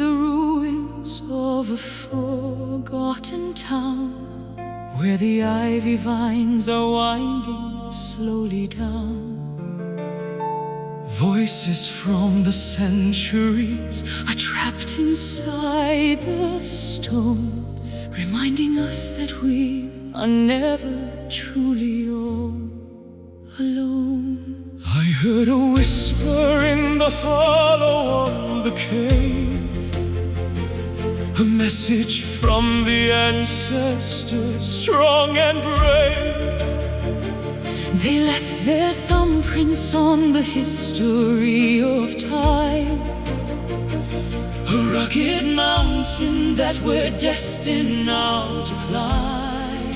the ruins of a forgotten town, where the ivy vines are winding slowly down. Voices from the centuries are trapped inside the stone, reminding us that we are never truly all alone. I heard a whisper in the hollow of the cave, a message from the ancestors, strong and brave. They left their thumbprints on the history of time, a rugged mountain that we're destined now to climb.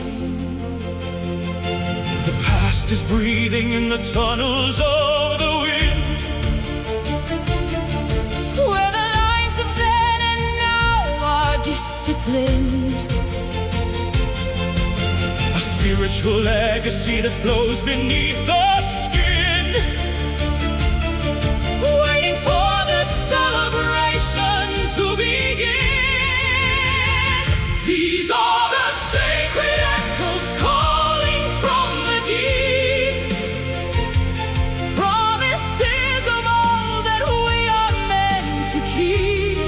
The past is breathing in the tunnels of the wind, where the lines of then and now are disciplined. A spiritual legacy that flows beneath the skin, waiting for the celebration to begin. These are the sacred echoes calling from the deep, promises of all that we are meant to keep,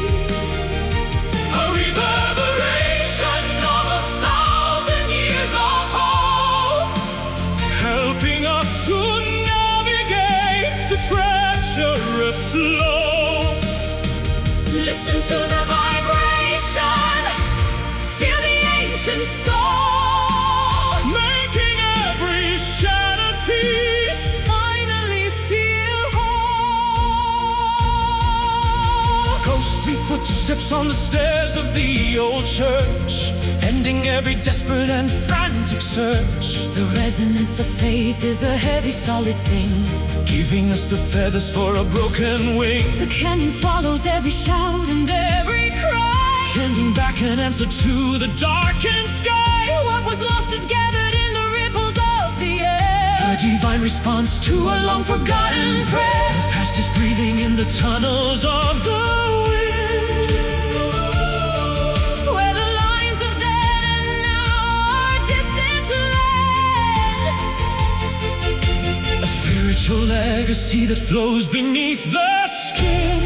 a reverberation of 1,000 years of hope, helping us to navigate the treacherous slope. Listen to the vibration, feel the ancient soul, making every shattered piece finally feel whole. Ghostly footsteps on the stairs of the old church, ending every desperate and frantic search. The resonance of faith is a heavy, solid thing, giving us the feathers for a broken wing. The canyon swallows every shout and every cry, sending back an answer to the darkened sky. What was lost is gathered in the ripples of the air, a divine response to a long-forgotten prayer. The past is breathing in the tunnels of the wind, where the lines of then and now are disciplined. A spiritual legacy that flows beneath the skin,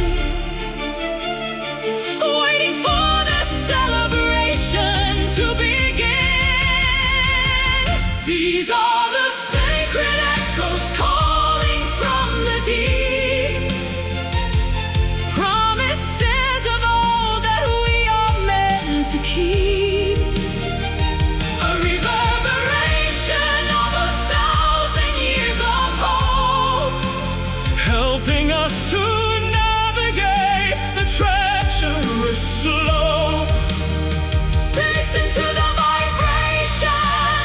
waiting for the celebration to begin. These are the sacred echoes calling from the deep, promises of all that we are meant to keep, a reverberation of 1,000 years of hope, helping us to navigate the treacherous slope. Listen to the vibration,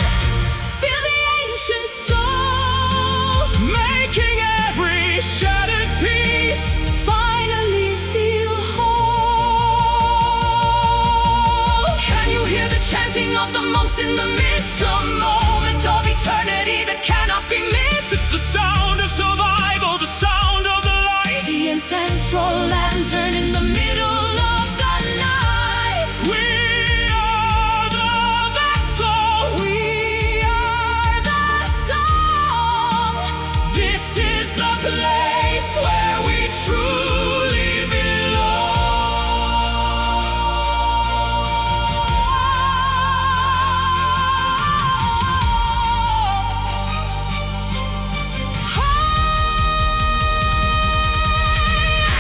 feel the ancient soul, making every shattered piece finally feel whole. Can you hear the chanting of the monks in the mist? A moment of eternity that cannot be missed. It's the sound of survival, the sound of the light, the ancestral lantern in the middle of the night. We are the vessel, we are the song. This is the place where we truly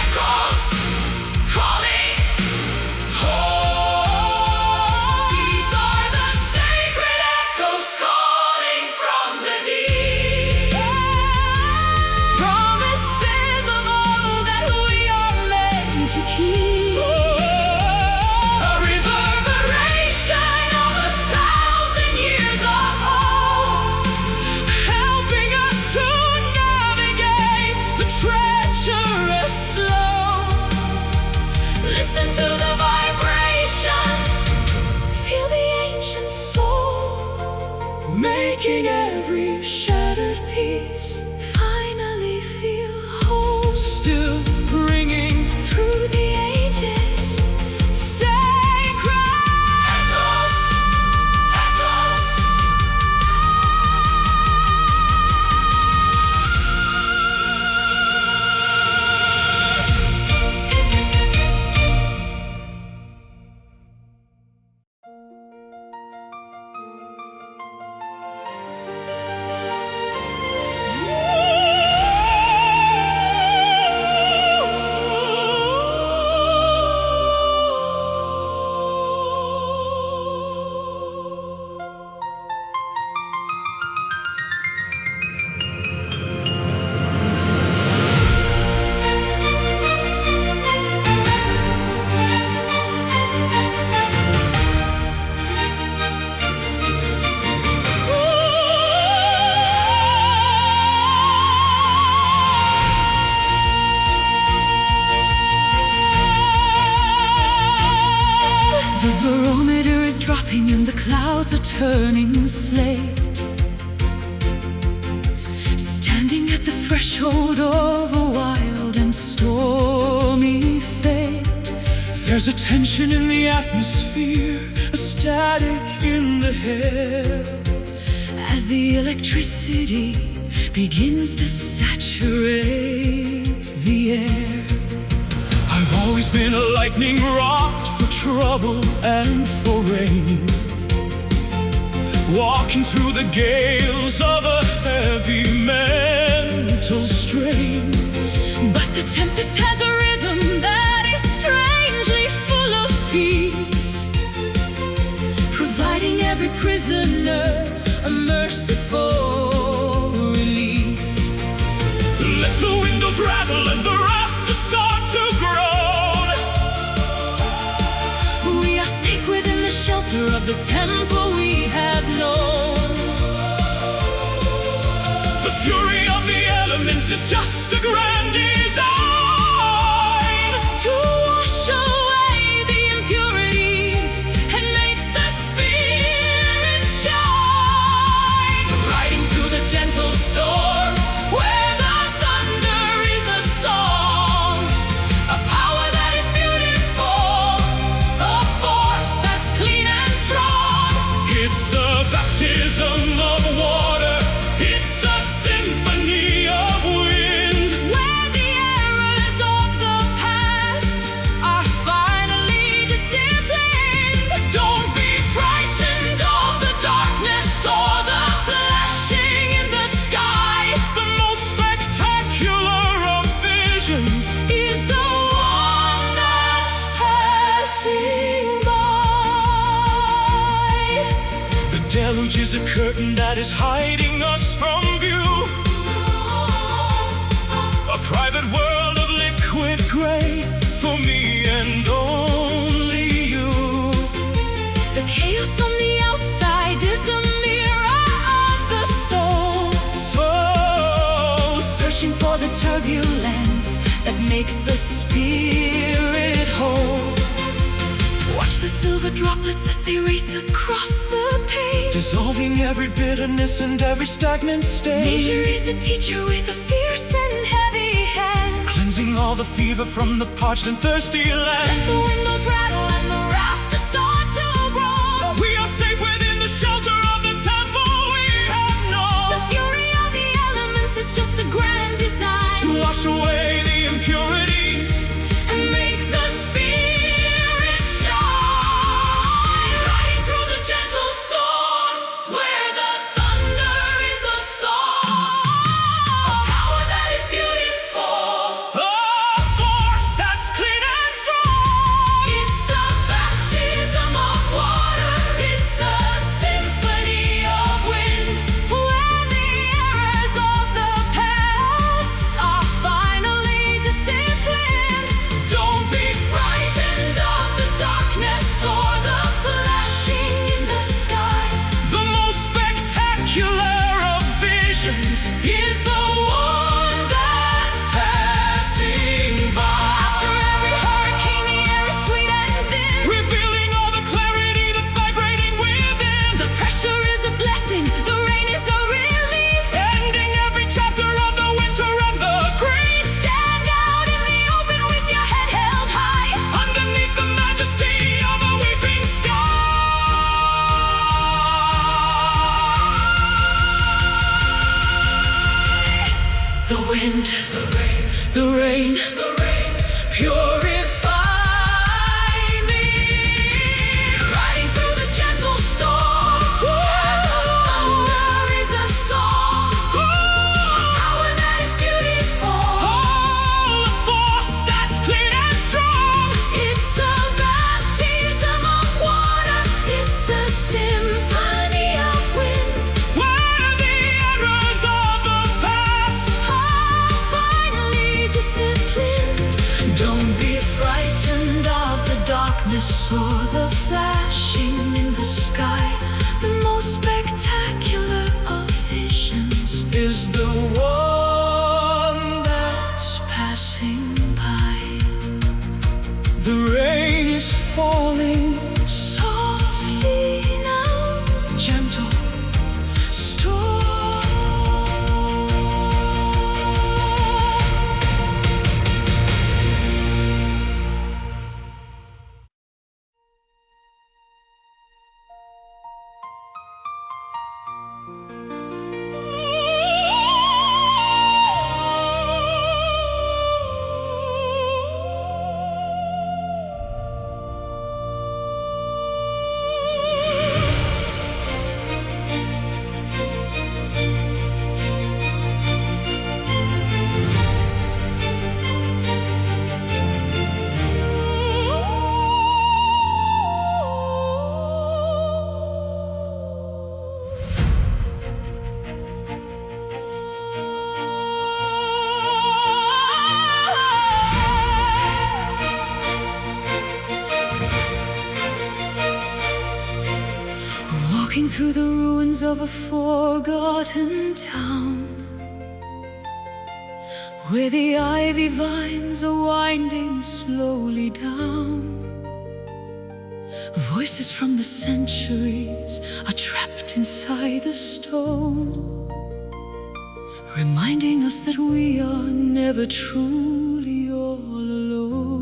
echoes calling home. These are the sacred echoes calling from the deep, promises of all that we are meant to keep, a reverberation of 1,000 years of hope, helping us to navigate the treacherous slope. Listen to the vibration, feel the ancient soul, making every shattered piece finally feel whole. Still ringing through the ages, is dropping and the clouds are turning slate. Standing at the threshold of a wild and stormy fate. There's a tension in the atmosphere, a static in the air, as the electricity begins to saturate the air. I've always been a lightning rod for trouble and for rain, walking through the gales of a heavy mental strain. But the tempest has a rhythm that is strangely full of peace, providing every prisoner a merciful release. Let the windows rattle and the rafters start to groan. We are safe within the shelter of the temple we have known. The fury of the elements is just a grand design to wash away the impurities and make the spirit shine. Riding through the gentle storm where the thunder is a song, a power that is beautiful, a force that's clean and strong. It's a baptism of water, it's a symphony of wind, where the errors of the past are finally disciplined. Don't be frightened of the darkness or the flashing in the sky. The most spectacular of visions is the one that's passing by. The deluge is a curtain that is hiding us from view, a private world of liquid gray for me and only you. The chaos on the outside is a mirror of the soul, searching for the turbulence that makes the spirit whole. Watch the silver droplets as they race across the page, dissolving every bitterness and every stagnant state. Nature is a teacher with a fierce and heavy hand, cleansing all the fever from the parched and thirsty land. Let the windows rattle and the rafters start to roll. We are safe within the shelter of the temple we have known. The fury of the elements is just a grand design to wash away the impurities and make the spirit shine. Riding through the gentle storm where the thunder is a song, a power that is beautiful, a force that's clean and strong. It's a baptism of water, it's a symphony of wind, where the errors of the past are finally disciplined. Don't be frightened of the darkness or the flashing in the sky. The most spectacular of visions is the one that's passing by. After every hurricane, the air is sweet and thin, revealing all the clarity that's vibrating within. The pressure is a blessing, the rain is a relief, ending every chapter of the winter and the grief. Stand out in the open with your head held high, underneath the majesty of a weeping sky. The wind, the rain, purify me. Riding through the gentle storm where the thunder is a song, a power that is beautiful, a force that's clean and strong. It's a baptism of water, it's a symphony of wind, where the errors of the past are finally disciplined. Don't be frightened of the darkness or the flashing in the sky. The most spectacular of visions is the one that's passing by. The rain is falling softly Walking through the ruins of a forgotten town, where the ivy vines are winding slowly down. Voices from the centuries are trapped inside the stone, reminding us that we are never truly all alone.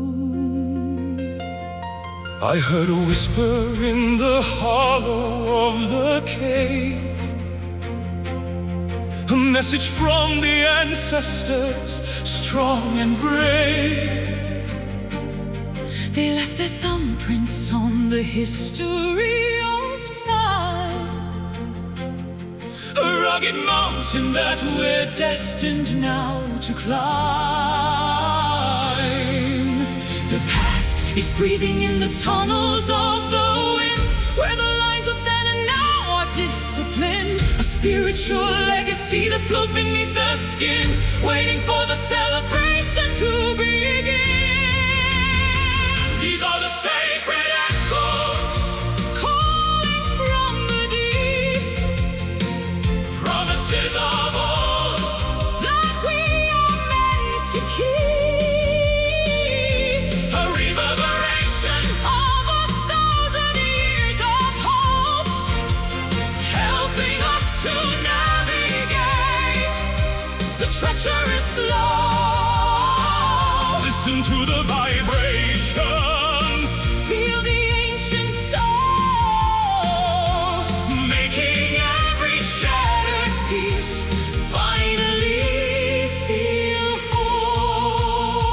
I heard a whisper in the hollow of the cave, a message from the ancestors, strong and brave. They left their thumbprints on the history of time, a rugged mountain that we're destined now to climb. The past is breathing in the tunnels of the wind, where the lines of then and now are disciplined. A spiritual legacy that flows beneath the skin, waiting for the celebration to begin. These are the sacred echoes, calling from the deep, promises of old that we are meant to keep, a reverberation of 1,000 years of hope, helping us to navigate the treacherous slope. Listen to the vibration, feel the ancient soul, making every shattered piece finally feel whole.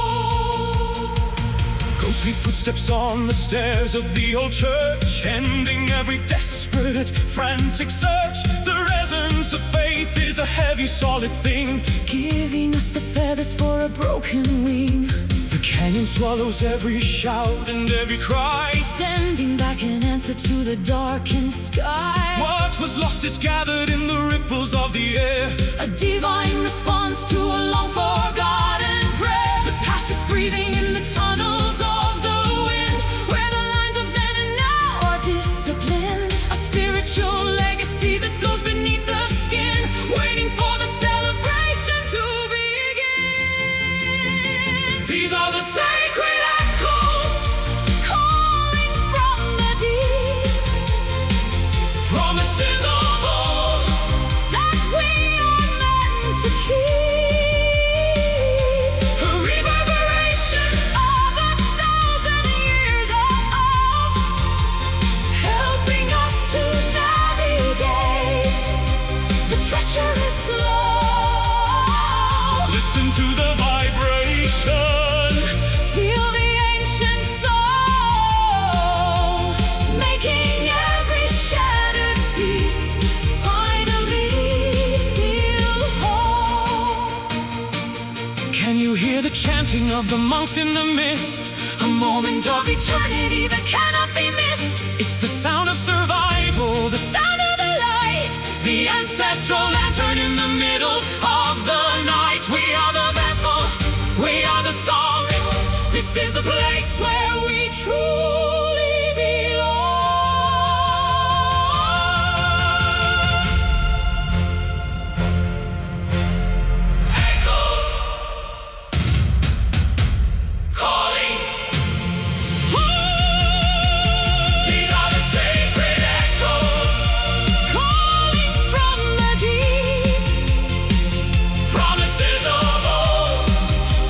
Ghostly footsteps on the stairs of the old church, ending every desperate, frantic search. The resonance of faith is a heavy, solid thing, giving us the feathers for a broken wing. The canyon swallows every shout and every cry, sending back an answer to the darkened sky. What was lost is gathered in the ripples of the air, a divine response to a long-forgotten prayer. The past is breathing in the tunnels of the wind, where the lines of then and now are disciplined. A spiritual legacy that flows beneath the skin, waiting for the celebration to begin. These are the sacred echoes, calling from the deep, promises of old that we are meant to keep, a reverberation of 1,000 years of hope, helping us to navigate the treacherous slope. Listen to the vibration, feel the ancient soul, making every shattered piece finally feel whole. Can you hear the chanting of the monks in the mist? A moment of eternity that cannot be missed. It's the sound of survival, the sound of the light, the ancestral lantern in the middle of the night. We are the vessel, we are the song. This is the place where we truly belong. Echoes calling. These are the sacred echoes, calling from the deep, promises of old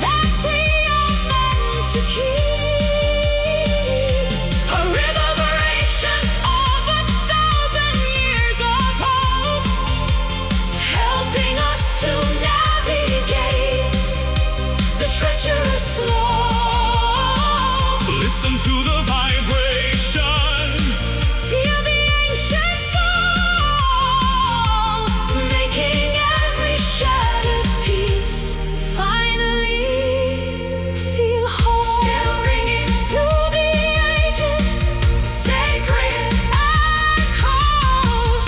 that we are meant to keep, a reverberation of 1,000 years of hope, helping us to navigate the treacherous slope. Listen to the vibration, feel the ancient soul, making every shattered piece finally feel whole. Still ringing through the ages, sacred echoes.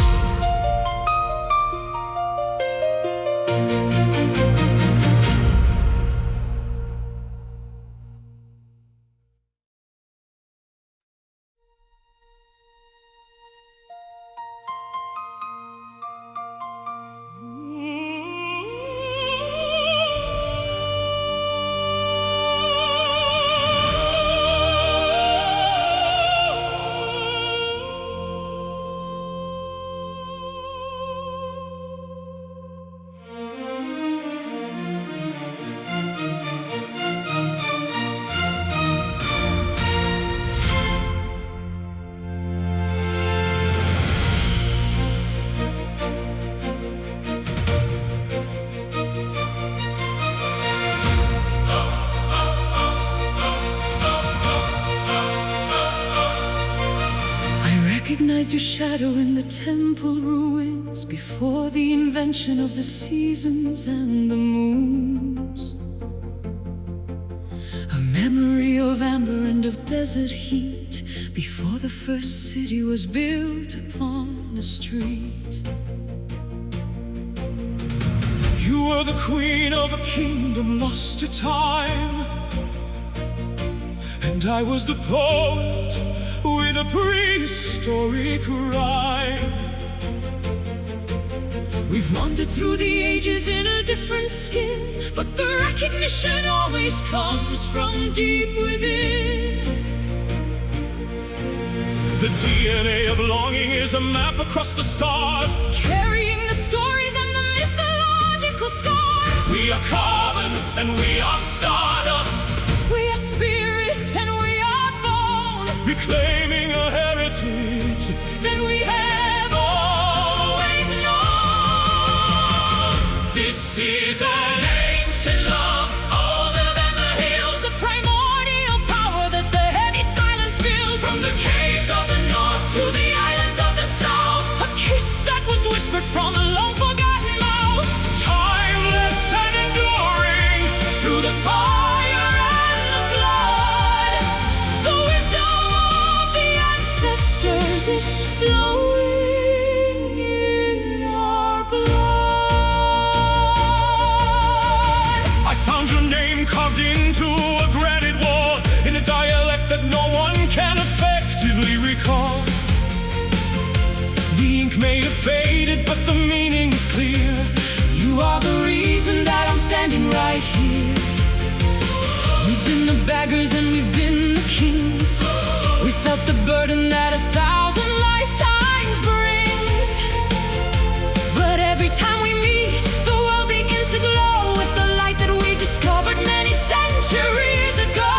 recognized your shadow in the temple ruins before the invention of the seasons and the moons. A memory of amber and of desert heat before the first city was built upon a street. You were the queen of a kingdom lost to time, and I was the poet with a prehistoric rhyme. We've wandered through the ages in a different skin, but the recognition always comes from deep within. The DNA of longing is a map across the stars, carrying the stories and the mythological scars. We are carbon and we are stardust. We are spirit and we are bone, reclaiming a heritage that we have always known. This is an ancient love, older than the hills, a primordial power that the heavy silence feels. From the caves of the north to the islands of the south, a kiss that was whispered from a long-forgotten mouth. Timeless and enduring through the fire and the flood, the wisdom of the ancestors is flowing in our blood. I found your name carved into a granite wall in a dialect that no one can effectively recall. The ink may have faded, but the meaning is clear. You are the reason that I'm standing right here. We've been the beggars and we've been the kings. We felt the burden that 1,000 lifetimes brings. But every time we meet, the world begins to glow with the light that we discovered many centuries ago.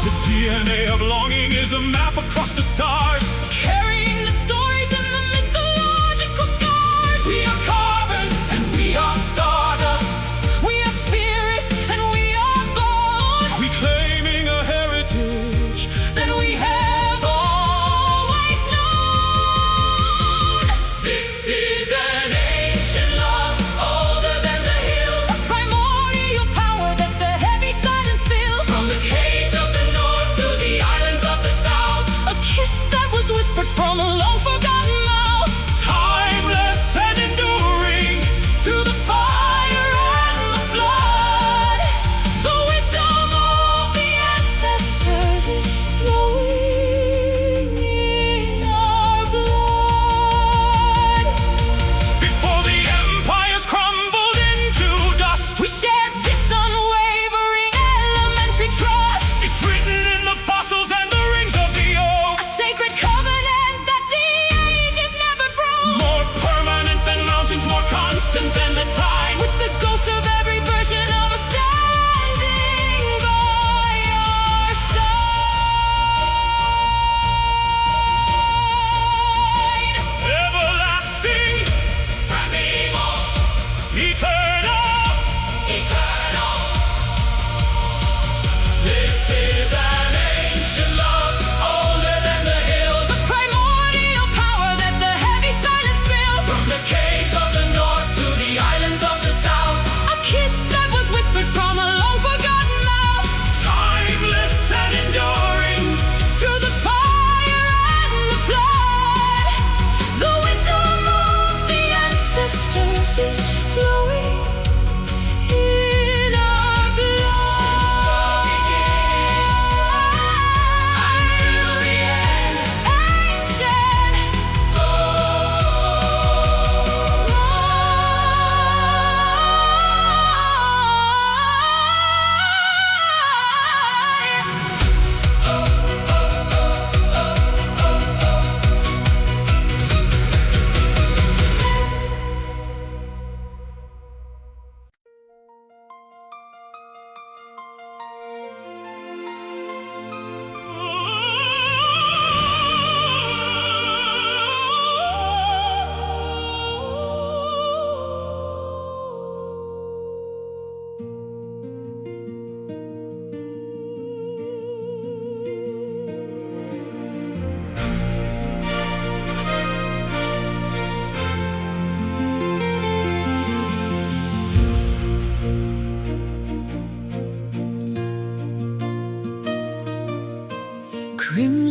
The DNA of longing is a map across the stars, carrying the stories and the mythological scars. We are carbon and we are stardust. We are spirit and we are bone, reclaiming a heritage that we have always known. This is an ancient love, older than the hills, a primordial power that the heavy silence fills. From the caves of the north to the islands of the south, a kiss that was whispered from a long-forgotten mouth. Timeless and enduring through the fire and the flood, the wisdom of the ancestors is flowing in our blood. Before the empires crumbled into dust, we shared this unwavering elementary trust. It's written in the fossils and the rings of the oak, a sacred covenant that the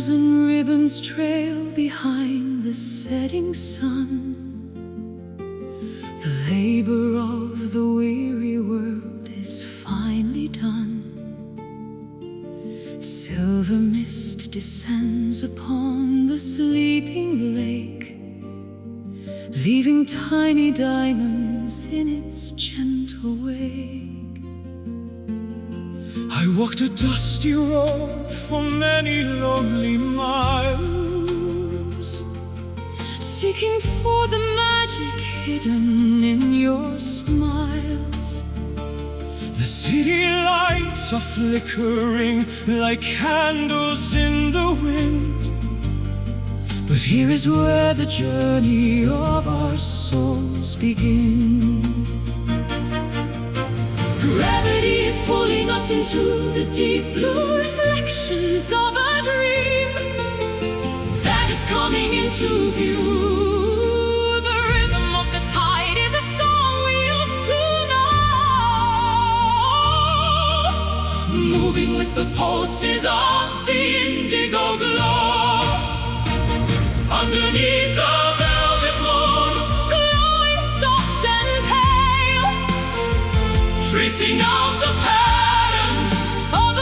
thousand ribbons trail behind the setting sun. The labor of the weary world is finally done. Silver mist descends upon the sleeping lake, leaving tiny diamonds in its gentle wake. I walked a dusty road for many lonely miles, seeking for the magic hidden in your smiles. The city lights are flickering like candles in the wind, but here is where the journey of our souls begin. Gravity is pulling us into the deep blue reflections of a dream that is coming into view. The rhythm of the tide is a song we used to know, moving with the pulses of the indigo glow. Underneath the velvet moon, glowing soft and pale, tracing out the patterns of a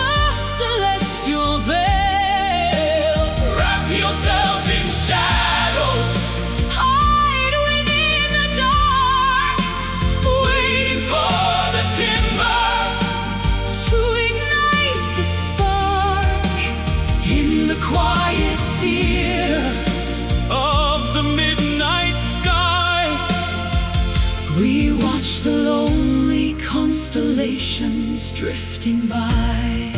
celestial veil. Wrap yourself in shadows, hide within the dark, waiting for the timber to ignite the spark in the quiet theater of the midnight sky. We watch the lonely constellations drifting by.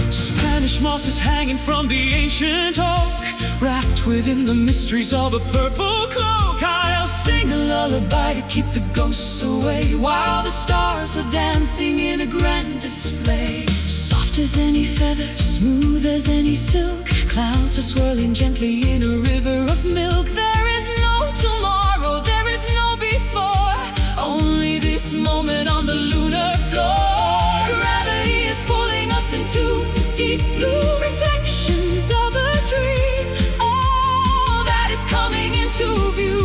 Spanish moss is hanging from the ancient oak, wrapped within the mysteries of a purple cloak. I'll sing a lullaby to keep the ghosts away, while the stars are dancing in a grand display. Soft as any feather, smooth as any silk, clouds are swirling gently in a river of milk. There is no tomorrow, there is no before, only this moment on the lunar floor. Gravity is pulling us into the deep blue reflections of a dream, all that is coming into view.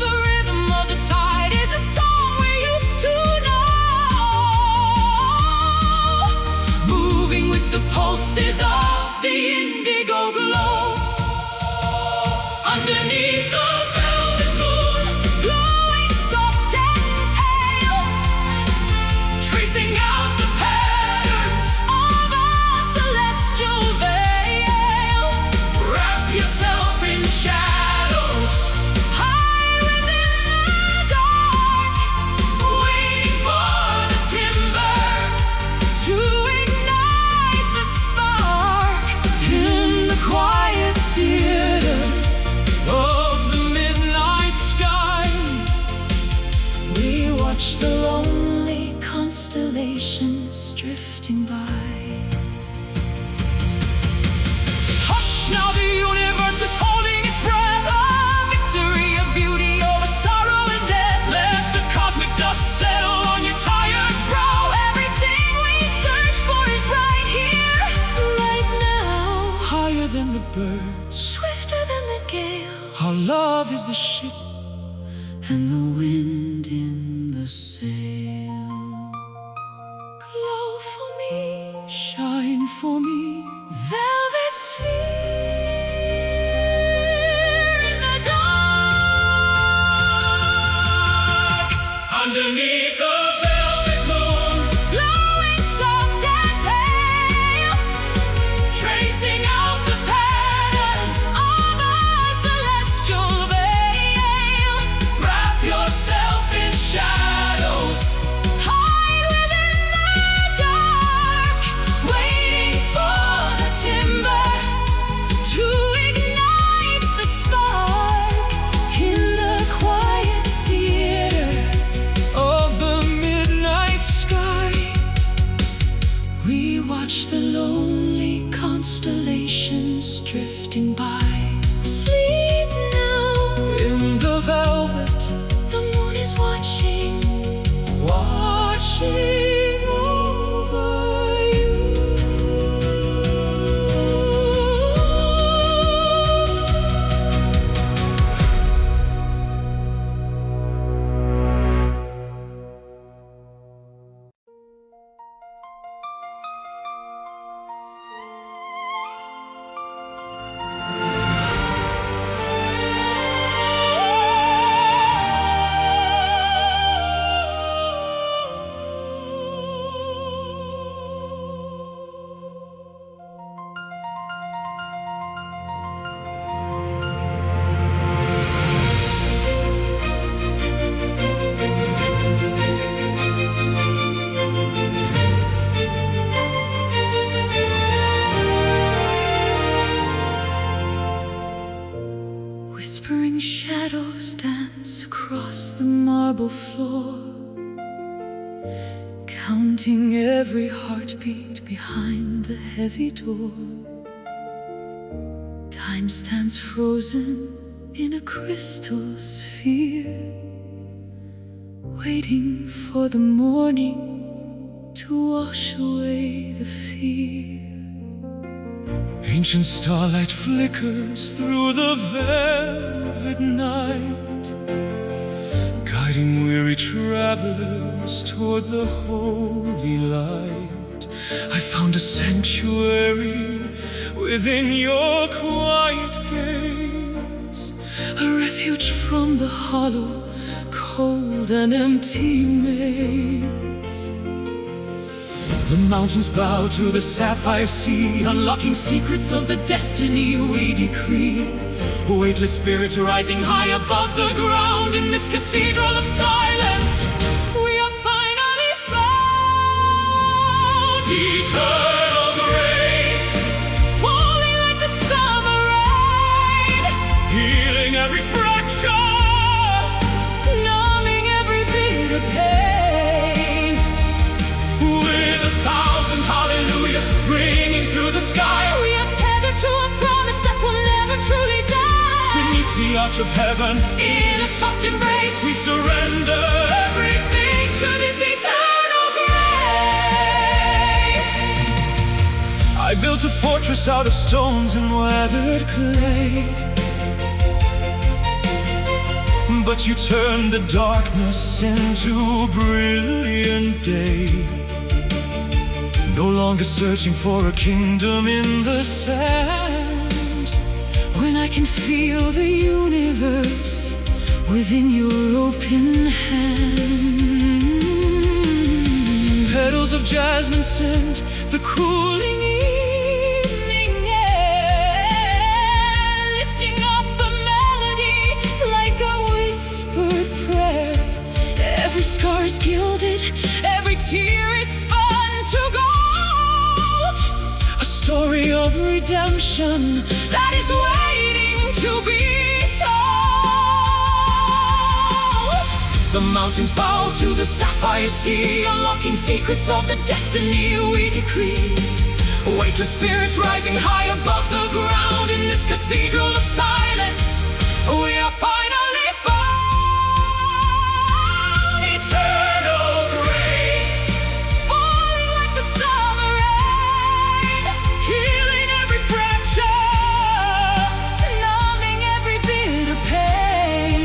The rhythm of the tide is a song we used to know, moving with the pulses of the indigo glow. Underneath the velvet moon, glowing soft and pale, tracing out the patterns of a celestial veil. Wrap yourself in shadows, hide within the dark, waiting for the timber to ignite the spark in the quiet theater of the midnight sky. We watch the lonely constellations drifting by. Hush, now the universe is holding its breath, a victory of beauty over sorrow and death. Let the cosmic dust settle on your tired brow. Everything we search for is right here, right now. Higher than the birds, swifter than the gale, our love is the ship and the wind in the sail. Glow for me, shine for me, velvet sphere in the dark. Underneath the velvet moon, glowing soft and pale, tracing out the patterns of a celestial veil. Wrap yourself in shadows, hide within the dark, waiting for the timber to ignite the spark in the quiet theater of the midnight sky. We watch the lonely constellations drifting by. Sleep now in the velvet, the moon is watching, watching over you. every heartbeat behind the heavy door. Time stands frozen in a crystal sphere, waiting for the morning to wash away the fear. Ancient starlight flickers through the velvet night, guiding weary travelers toward the holy light. I found a sanctuary within your quiet gaze, a refuge from the hollow, cold and empty maze. The mountains bow to the sapphire sea, unlocking secrets of the destiny we decree. Weightless spirits rising high above the ground in this cathedral of silence. We are finally found. Eternal grace, falling like the summer rain, healing every fracture, numbing every bitter pain. With 1,000 hallelujahs ringing through the sky, we are tethered to a promise that will never truly die. Beneath the arch of heaven, in a soft embrace, we surrender everything to this eternal grace. I built a fortress out of stones and weathered clay, but you turned the darkness into a brilliant day. No longer searching for a kingdom in the sand, when I can feel the universe within your open hand. Petals of jasmine scent the cooling evening air, lifting up the melody like a whispered prayer. Every scar is gilded, every tear is spun to gold, a story of redemption that is waiting to be told. The mountains bow to the sapphire sea, unlocking secrets of the destiny we decree. Weightless spirits rising high above the ground in this cathedral of silence. We are finally found. Eternal grace, falling like the summer rain, healing every fracture, numbing every bitter pain.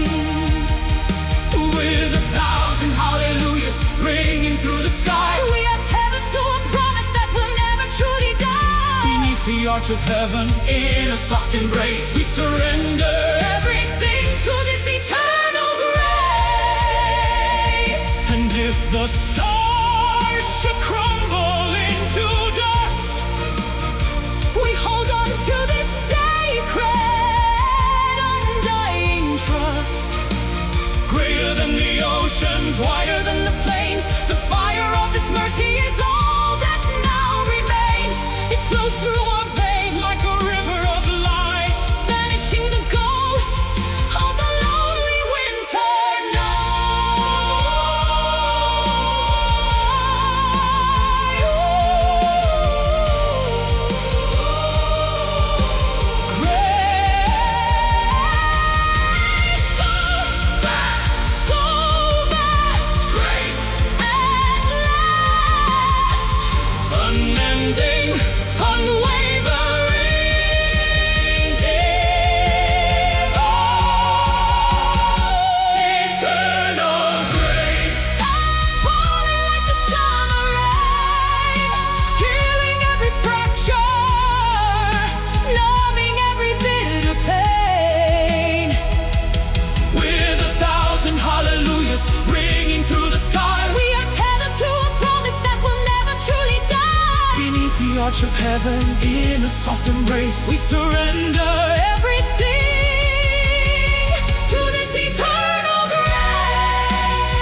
With 1,000 hallelujahs ringing through the sky, we are tethered to a promise that will never truly die. Beneath the arch of heaven, in a soft embrace, we surrender everything to this eternal grace. And if the stars should crumble into dust, we hold on to this sacred, undying trust. Greater than the oceans, wider than the plains, the fire of this mercy is all that now remains. It flows through our veins like a river of light, banishing the ghosts of the lonely winter night. Grace, so vast, grace at last, unending, unwavering, divine. Eternal grace, falling like the summer rain, healing every fracture, numbing every bitter pain. With 1,000 hallelujahs ringing through the sky, we are tethered to a promise that will never truly die. Beneath the arch of heaven, in a soft embrace, we surrender everything to this eternal grace,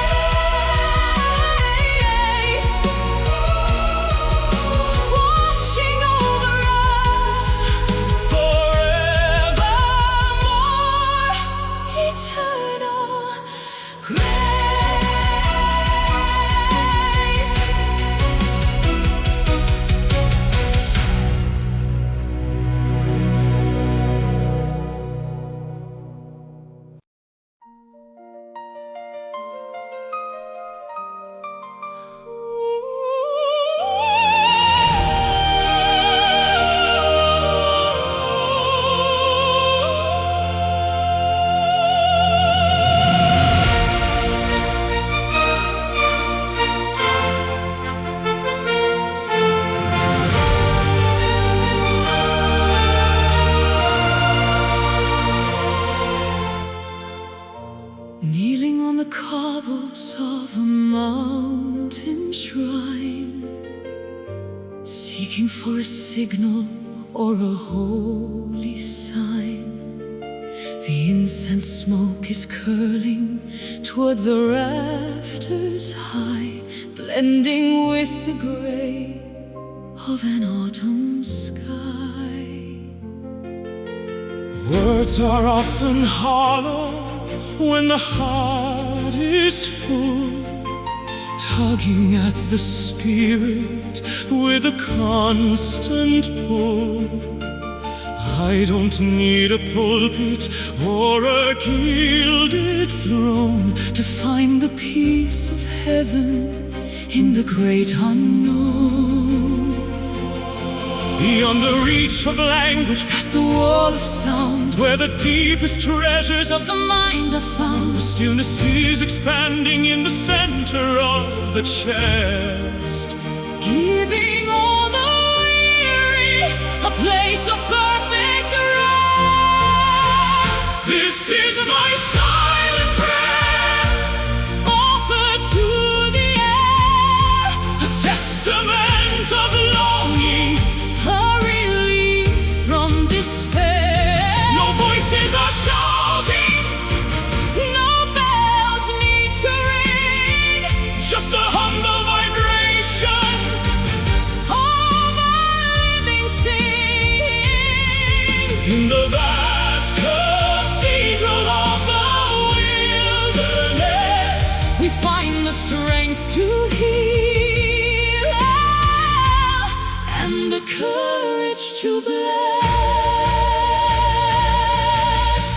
washing over us forevermore. Eternal grace. signal or a holy sign. The incense smoke is curling toward the rafters high, blending with the gray of an autumn sky. Words are often hollow when the heart is full, tugging at the spirit with a constant pull. I don't need a pulpit or a gilded throne to find the peace of heaven in the great unknown. Beyond the reach of language, past the wall of sound, where the deepest treasures of the mind are found, the stillness is expanding in the center of the chest, giving all the weary a place of perfect rest. This is my silent prayer, offered to the air, a testament of longing, a relief from despair. No voices are shouting, no bells need to ring, just a humble vibration of a living thing. In the vast cathedral of the wilderness, we find the strength to heal and the courage to bless.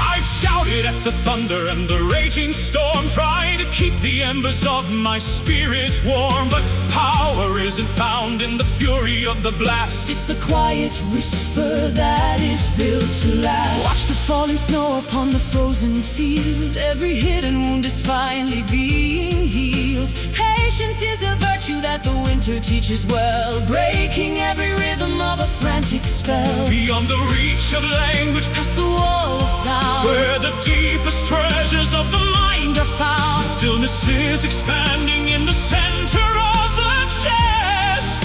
I've shouted at the thunder and the raging storm, trying to keep the embers of my spirit warm, but power isn't found in the fury of the blast. It's the quiet whisper that is built to last. Watch the falling snow upon the frozen field, every hidden wound is finally being healed. Patience is a virtue that the winter teaches well, breaking every rhythm of a frantic spell. Beyond the reach of language, past the wall of sound, where the deepest treasures of the mind are found, the stillness is expanding in the center of the chest,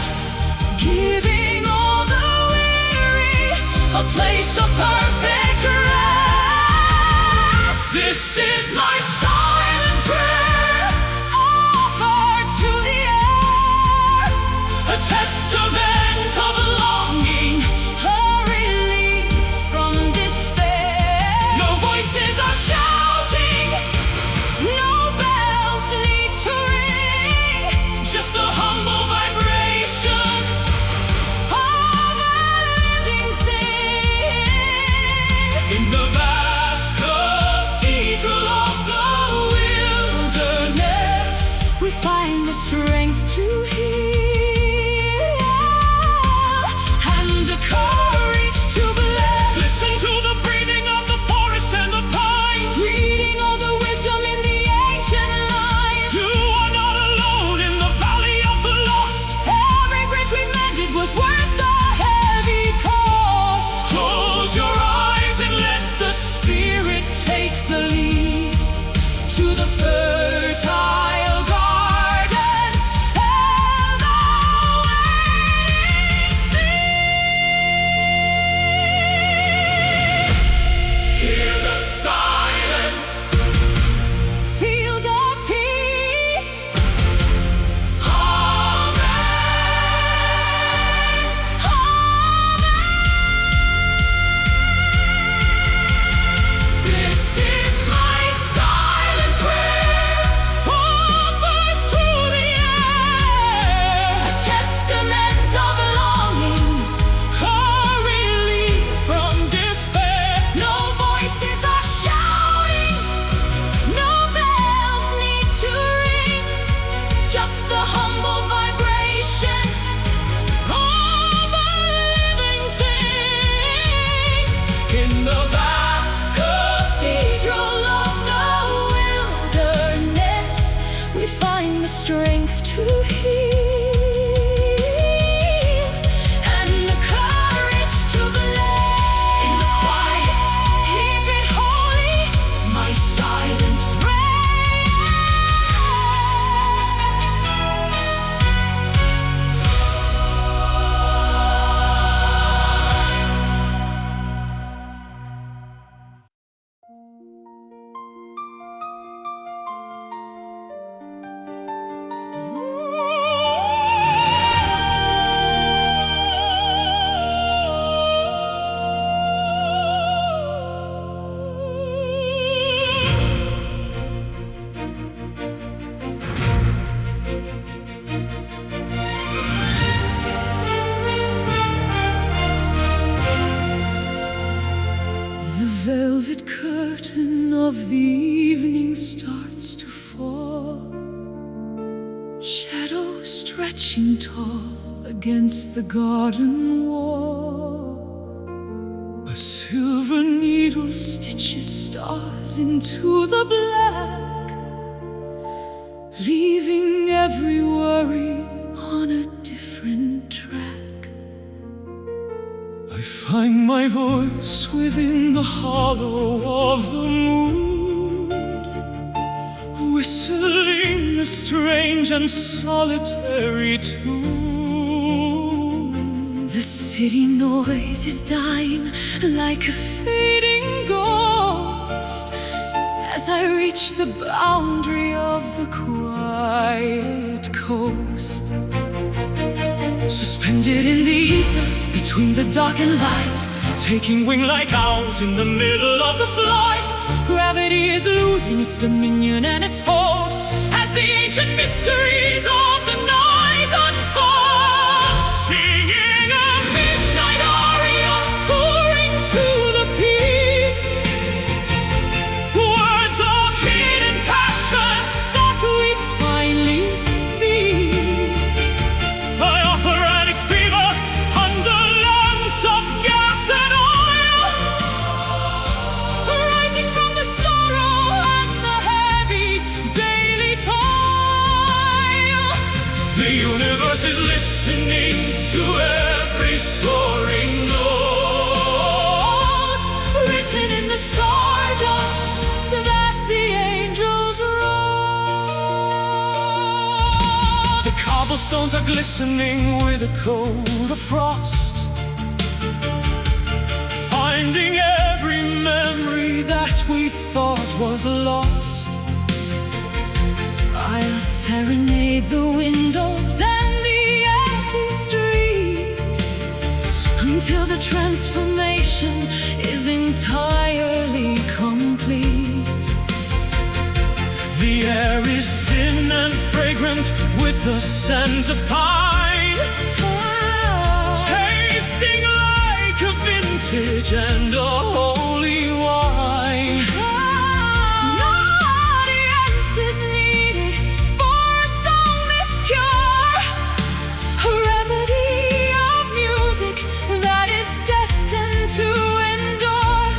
giving all the weary a place of perfect rest. This is my silent prayer, offered to the air, a testament of longing, a relief from despair. No voices are shouting, no bells need to ring, just a humble vibration of a living thing. In the vast cathedral of the velvet curtain of the evening starts to fall, shadows stretching tall against the garden wall. A silver needle stitches stars into the black, leaving every worry on a different track. I find my voice within the hollow of the moon, whistling a strange and solitary tune. The city noise is dying like a fading ghost as I reach the boundary of the quiet coast. Suspended in the ether between the dark and light, taking wing like owls in the middle of the flight. Gravity is losing its dominion and its hold as the ancient mysteries of the night unfold. Singing a midnight aria, soaring to the peak, words of hidden passion that we finally speak. An operatic fever under lamps of gas and oil, rising from the sorrow and the heavy daily toil. The universe is listening to every soaring note, written in the stardust that the angels wrote. The cobblestones are glistening with a coat of frost, finding every memory that we thought was lost. I'll serenade the windows and the empty street until the transformation is entirely complete. The air is thin and fragrant with the scent of pine, tasting like a vintage and a holy wine. No audience is needed for a song this pure, a remedy of music that is destined to endure.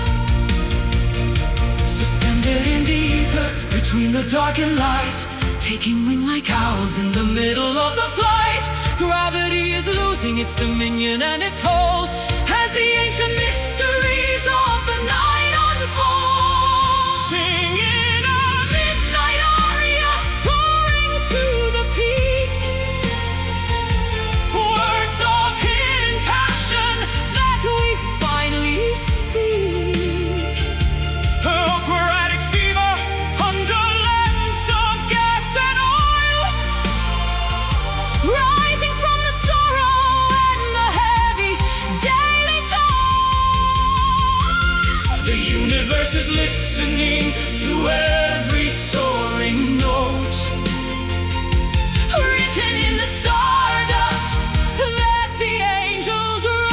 Suspended in the ether between the dark and light, taking wing like owls in the middle of the flight. Gravity is losing its dominion and its hold as the ancient mysteries of the night unfold. Singing a midnight aria, soaring to the peak, words of hidden passion that we finally speak. Operatic fever under lamps of gas and oil, rising from the sorrow and the heavy daily toll. The universe is listening to every soaring note, written in the stardust that the angels wrote.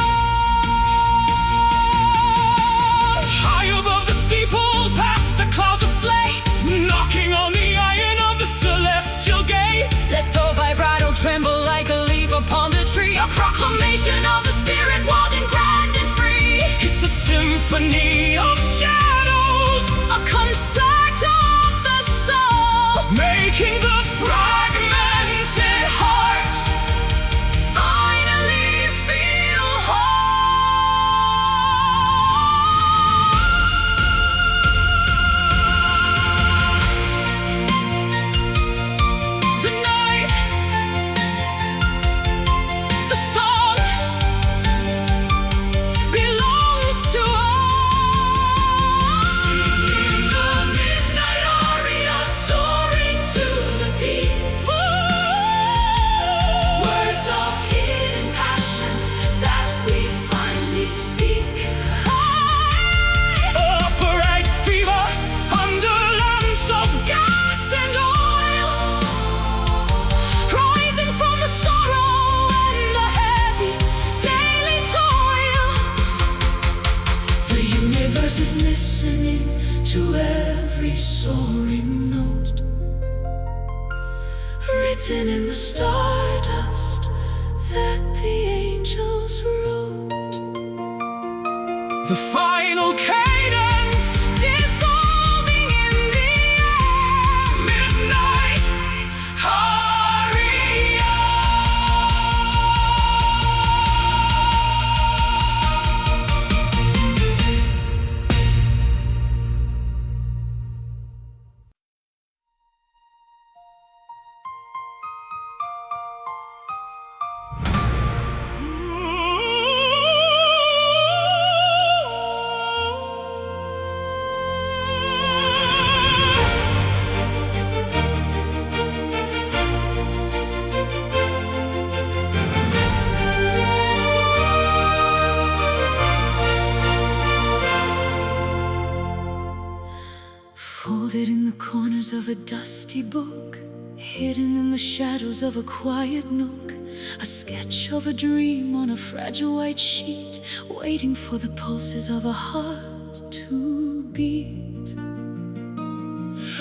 High above the steeples, past the clouds of slate, knocking on the iron of the celestial gate. Let the vibrato tremble like a leaf upon the tree, a proclamation of the spirit wild and grand and free. It's a symphony of shadows, a concert of the soul, making the fragmented heart finally feel whole. The night, the song belongs to us. listening to every soaring note, written in the stardust that the angels wrote. The final cadence dissolving in the air. Midnight aria. Folded in the corners of a dusty book, hidden in the shadows of a quiet nook, a sketch of a dream on a fragile white sheet, waiting for the pulses of a heart to beat.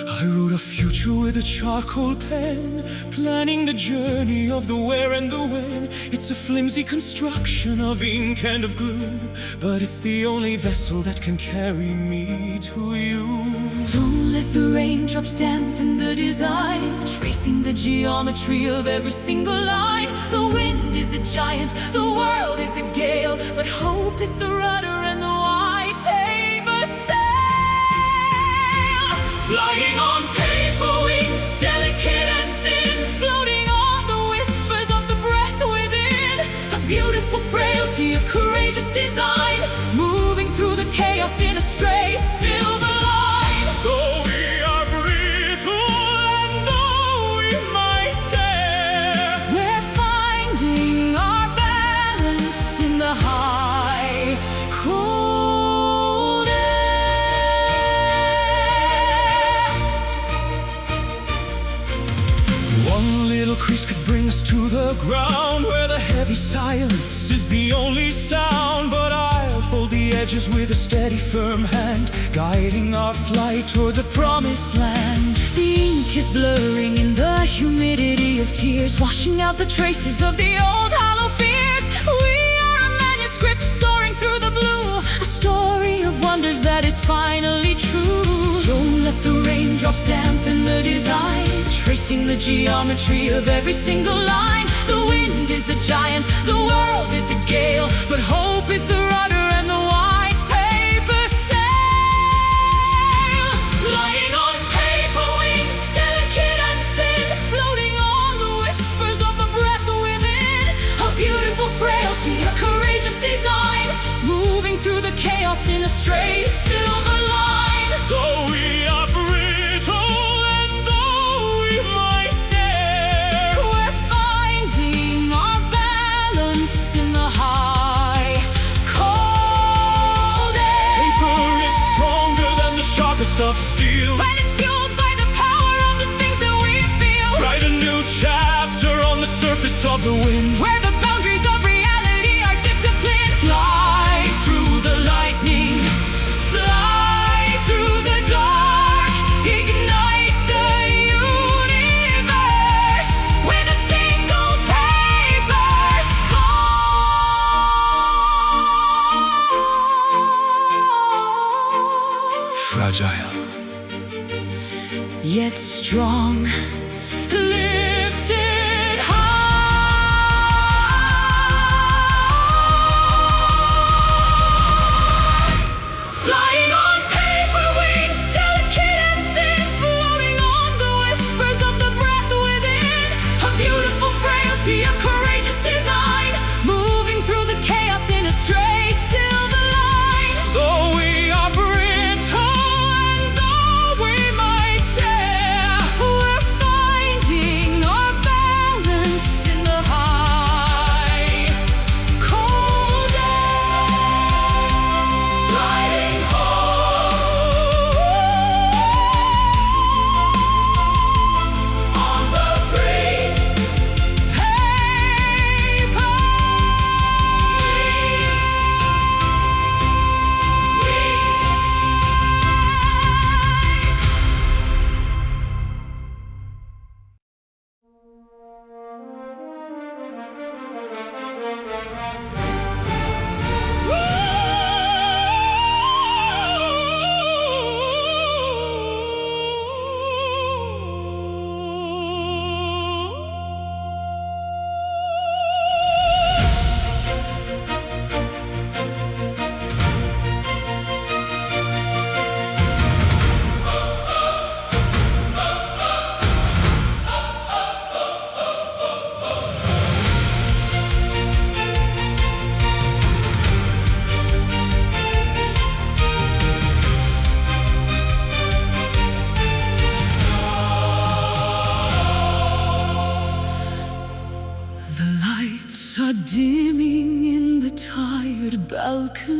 I wrote a future with a charcoal pen, planning the journey of the where and the when. It's a flimsy construction of ink and of glue, but it's the only vessel that can carry me to you. Don't let the raindrops dampen the design, tracing the geometry of every single line. The wind is a giant, the world is a gale, but hope is the rudder and the white paper sail. Flying on paper wings, delicate and thin, floating on the whispers of the breath within. A beautiful frailty, a courageous design, moving through the chaos in a straight silver line. Though we are brittle and though we might tear, we're finding our balance in the high, cold air. One little crease could bring us to the ground, where the heavy silence is the only sound. But I'll hold the edges with a steady, firm hand, guiding our flight toward the promised land. The ink is blurring in the humidity of tears, washing out the traces of the old hollow fears. We are a manuscript soaring through the blue, a story of wonders that is finally true. Don't let the raindrops dampen the design, tracing the geometry of every single line. The wind is a giant, the world is a gale, but hope is the rudder and the white paper sail. Flying on paper wings, delicate and thin, floating on the whispers of the breath within. A beautiful frailty, a courageous design, moving through the chaos in a straight silver line. Though we are brittle and though we might tear, we're finding our balance in the high, cold air. Paper is stronger than the sharpest of steel, when it's fueled by the power of the things that we feel. Write a new chapter on the surface of the wind, where the boundaries of reality are disciplined. Fly through the lightning, fly through the dark, ignite the universe with a single paper spark. Fragile, yet strong, lifted high. Flying on paper wings, delicate and thin, floating on the whispers of the breath within. A beautiful frailty, a courageous design, moving through the chaos in a straight silver line. Though we are brittle and though we might tear, we're fine.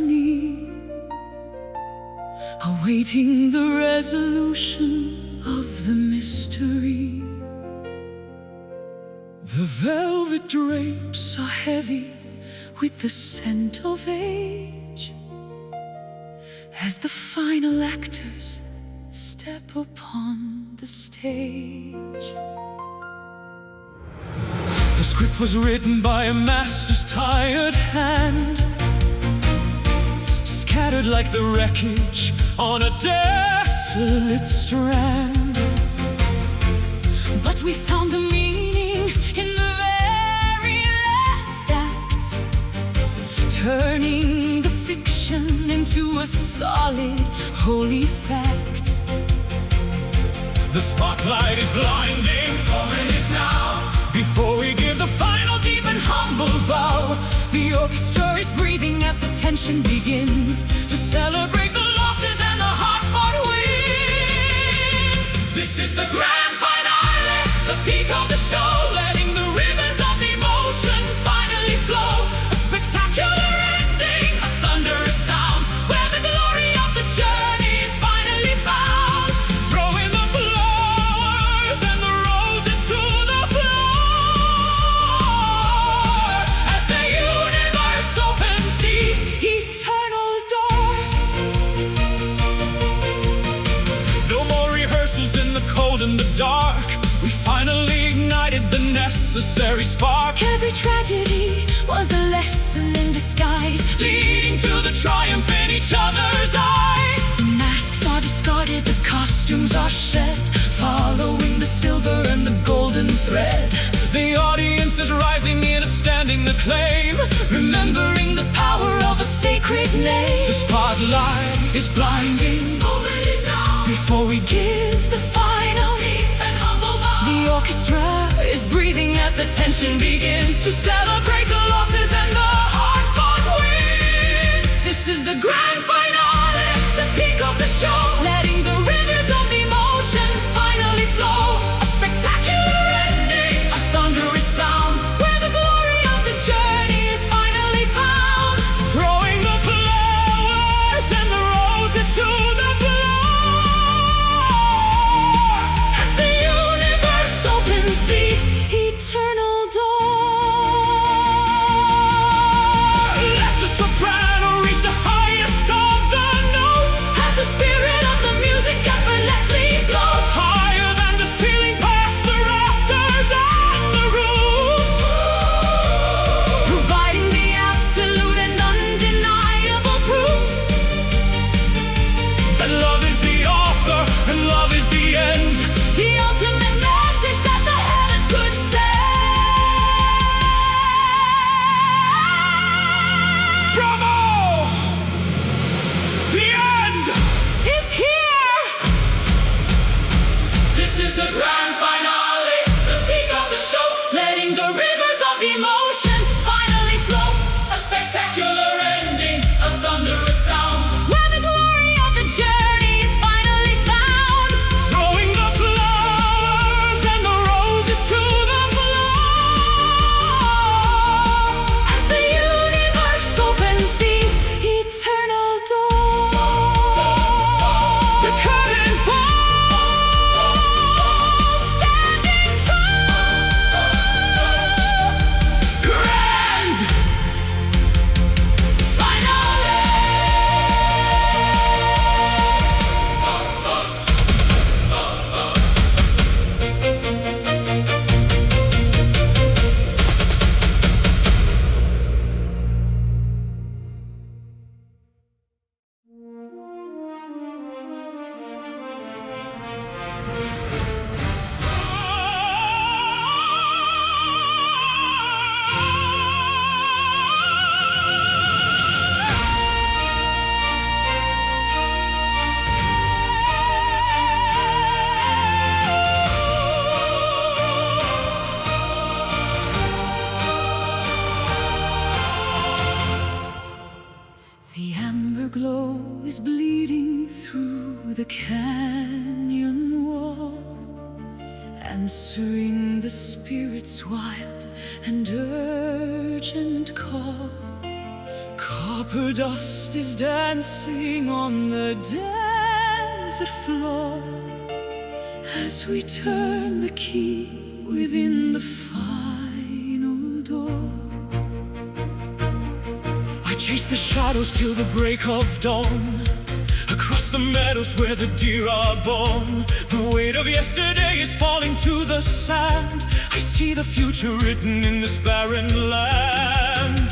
agony, awaiting the resolution of the mystery. The velvet drapes are heavy with the scent of age, as the final actors step upon the stage. The script was written by a master's tired hand, scattered like the wreckage on a desolate strand. But we found the meaning in the very last act, turning the fiction into a solid, holy fact. The spotlight is blinding, moment is now. Before we give the final deep and humble bow, the orchestra is breathing as the tension begins to celebrate the losses and the hard-fought wins. This is the grand finale, the peak of the show, letting the rivers of emotion finally flow. A spectacular ending, a thunderous sound, where the glory of the journey is finally found. Throwing the flowers and the roses to the floor, as the universe opens the eternal door. No more rehearsals in the cold and the dark. We finally ignited the necessary spark. Every tragedy was a lesson in disguise, leading to the triumph in each other's eyes. The masks are discarded, the costumes are shed, following the silver and the golden thread. The audience is rising in a standing acclaim, remembering the power of a sacred name. The spotlight is blinding, moment is now. Before we give the final deep and humble bow, the orchestra is breathing as the tension begins to celebrate the losses and the hard-fought wins. This is the grand finale, the peak of the show, letting the rivers of emotion finally flow. A spectacular ending, a thunderous sound, where the glory of the journey is finally found. Throwing the flowers and the roses to the floor, as the universe opens the eternal door. Let the soprano reach the highest of the notes, as the spirit of the music effortlessly floats. Higher than the ceiling, past the rafters and the roof, providing the absolute and undeniable proof that love is the author and love is the end. The ultimate message that the heavens could send. Bravo! The end is here! This is the grand finale, the peak of the show, letting the rivers of emotion finally flow. A spectacular ending, a thunderous sound, where the glory of the journey is finally found. Throwing the flowers and the roses to the floor, as the universe opens the eternal door. The curtain falls, standing tall. Grand finale. The amber glow is bleeding through the canyon wall, answering the spirit's wild and urgent call. Copper dust is dancing on the desert floor as we turn the key within the final door. I chase the shadows till the break of dawn, across the meadows where the deer are born. The weight of yesterday is falling to the sand. I see the future written in this barren land.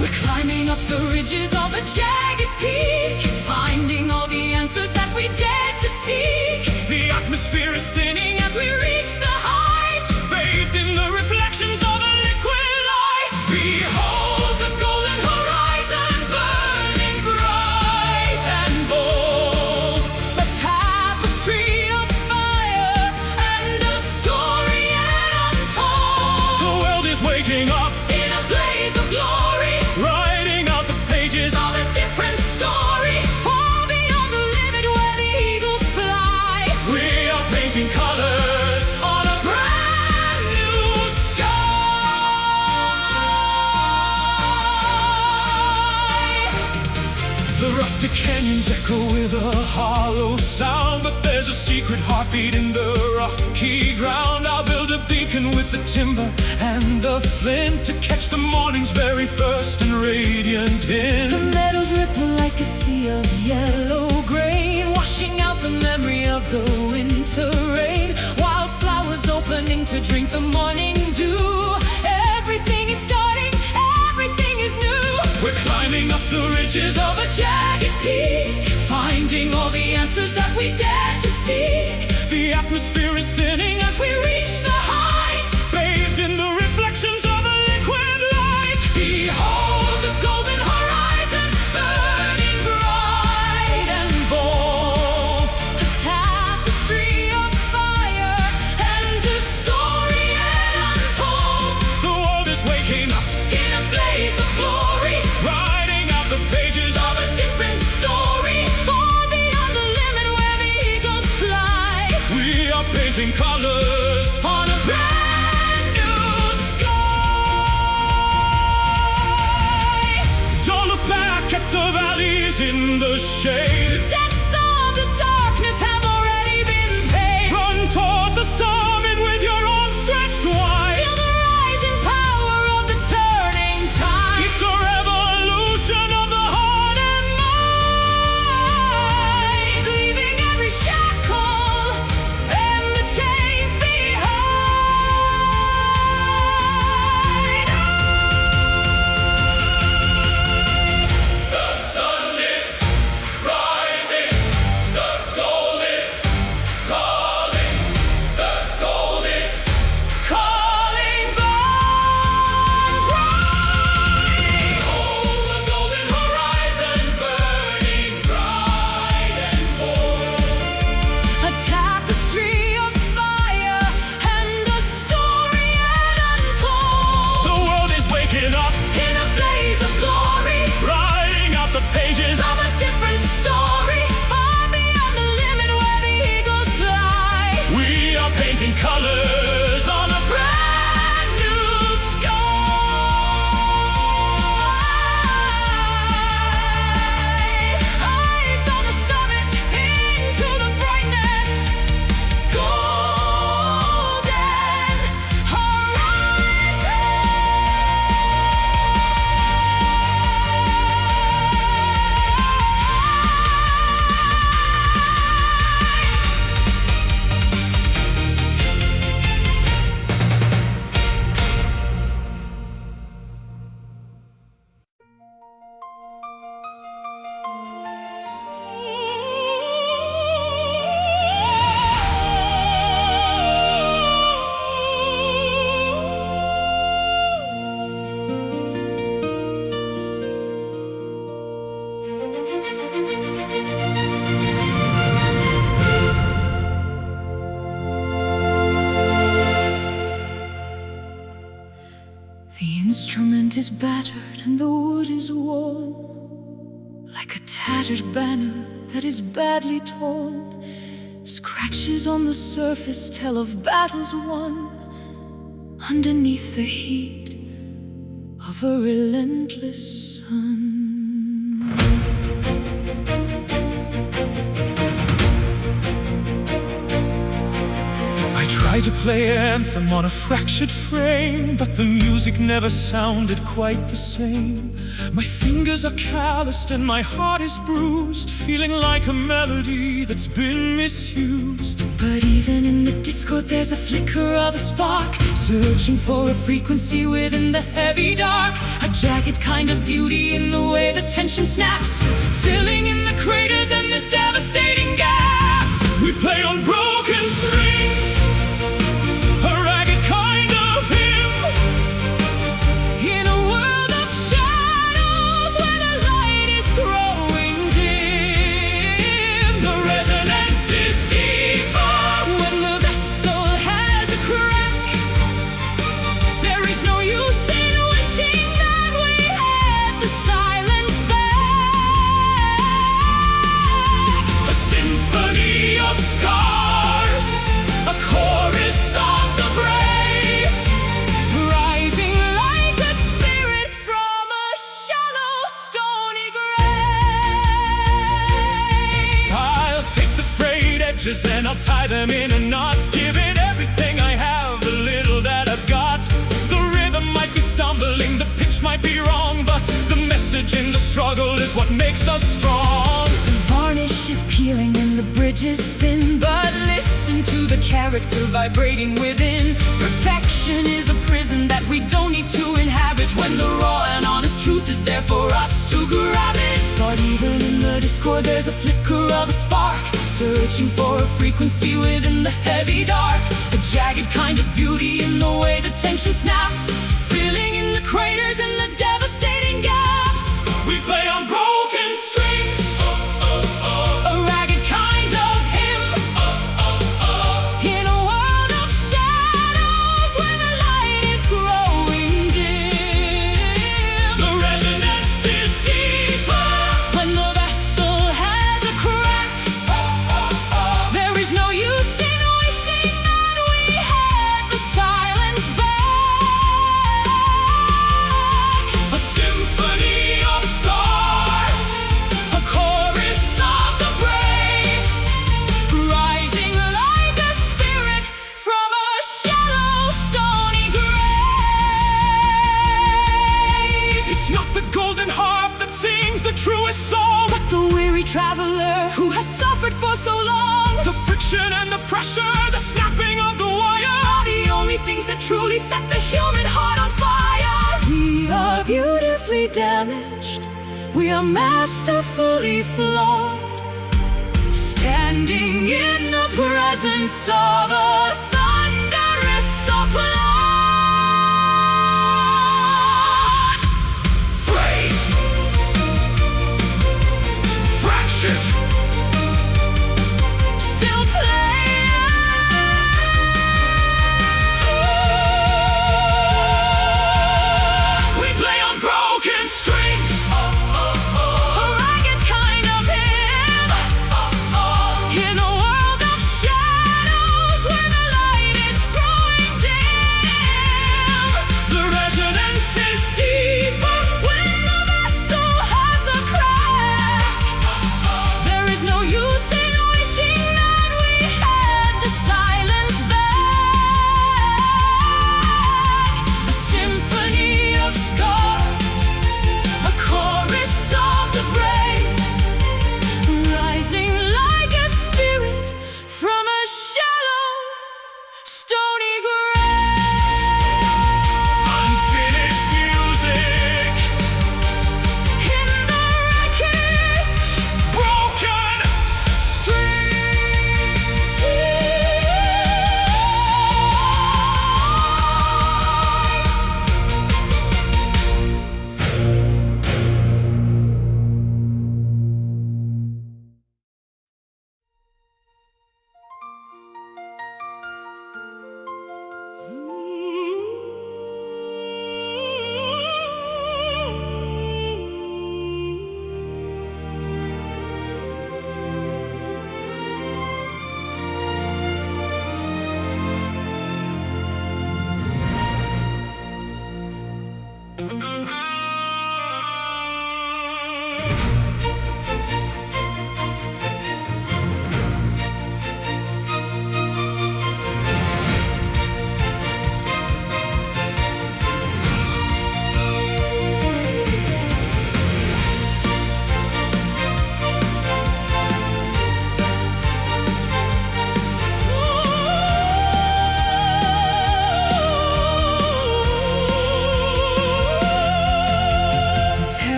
We're climbing up the ridges of a jagged peak, finding all the answers that we dared to seek. The atmosphere is thinning as we reach the height, bathed in the reflections of a liquid light. Behold the golden horizon, burning bright and bold, a tapestry of fire and a story yet untold. The world is waking up in a blaze of glory, writing out the pages of a different story, far beyond the limit where the eagles fly. We are painting colors on a brand new sky. The rustic canyons echo with a hollow sound, but there's a secret heartbeat in the rocky ground. I'll build a beacon with the timber and the flint to catch the morning's very first and radiant hint. The meadows ripple like a sea of yellow grain, washing out the memory of the winter rain. Wildflowers opening to drink the morning dew. Everything is starting, everything is new. We're climbing up the ridges of a jagged peak, finding all the answers that we dared to seek. The atmosphere is thinning as we reach the height, bathed in the reflections of a liquid light. Behold the golden horizon, burning bright and bold, a tapestry of fire and a story yet untold. The world is waking up in a blaze of glory, writing out the pages of a different story, far beyond the limit where the eagles fly. We are painting colors on a brand new sky. Don't look back at the valleys in the shade. The depths of the darkness have already been paid. Run toward the summit with your arms stretched wide. Feel the rising power of the turning tide. It's a revolution of the heart and mind, leaving every shackle and the chains behind. The sun is rising, the gold is calling, the gold is calling born bright. Behold the golden horizon, burning bright and bold, a tapestry of fire and a story yet untold. The world is waking up in a blaze of glory, writing out the pages of a different story, far beyond the limit where the eagles fly. We are painting colors on a brand new sky. Eyes on the summit, into the brightness, golden horizon. The instrument is battered and the wood is worn, like a tattered banner that is badly torn. Scratches on the surface tell of battles won, underneath the heat of a relentless sun. tried to play anthem on a fractured frame, but the music never sounded quite the same. My fingers are calloused and my heart is bruised, feeling like a melody that's been misused. But even in the discord there's a flicker of a spark, searching for a frequency within the heavy dark. A jagged kind of beauty in the way the tension snaps, filling in the craters and the devastating gaps. We play on broken strings, a ragged kind of hymn, in a world of shadows where the light is growing dim. The resonance is deeper when the vessel has a crack. There is no use in wishing that we had the silence back. A symphony of scars, a chorus of the brave, Rising like a spirit from a shallow, stony grave. I'll take the frayed edges and I'll tie them in a knot, give it everything I have, the little that I've got. The rhythm might be stumbling, the pitch might be wrong, but the message in the struggle is what makes us strong. The varnish is peeling and the bridge is thin, but listen to the character vibrating within. Perfection is a prison that we don't need to inhabit, when the raw and honest truth is there for us to grab it. But even in the discord there's a flicker of a spark, searching for a frequency within the heavy dark. A jagged kind of beauty in the way the tension snaps, filling in the craters and the devastating gaps. We play on broken strings, A ragged kind of hymn, in a world of shadows where the light is growing dim. the resonance is deeper When the vessel has a crack, there is no use in wishing that we had the silence back. a symphony of scars, A chorus of the brave, rising like a spirit from a shallow, stony grave. it's not the golden harp that sings the truest song, But the weary traveler who has suffered for so long, the friction and the pressure, the snapping of the wire. are the only things that truly set the human heart on fire. We are beautifully damaged, we are masterfully flawed, standing in the presence of a thunderous applaud. Frayed, fractured, Still we play on broken strings, a ragged kind of hymn, in a world of shadows where the light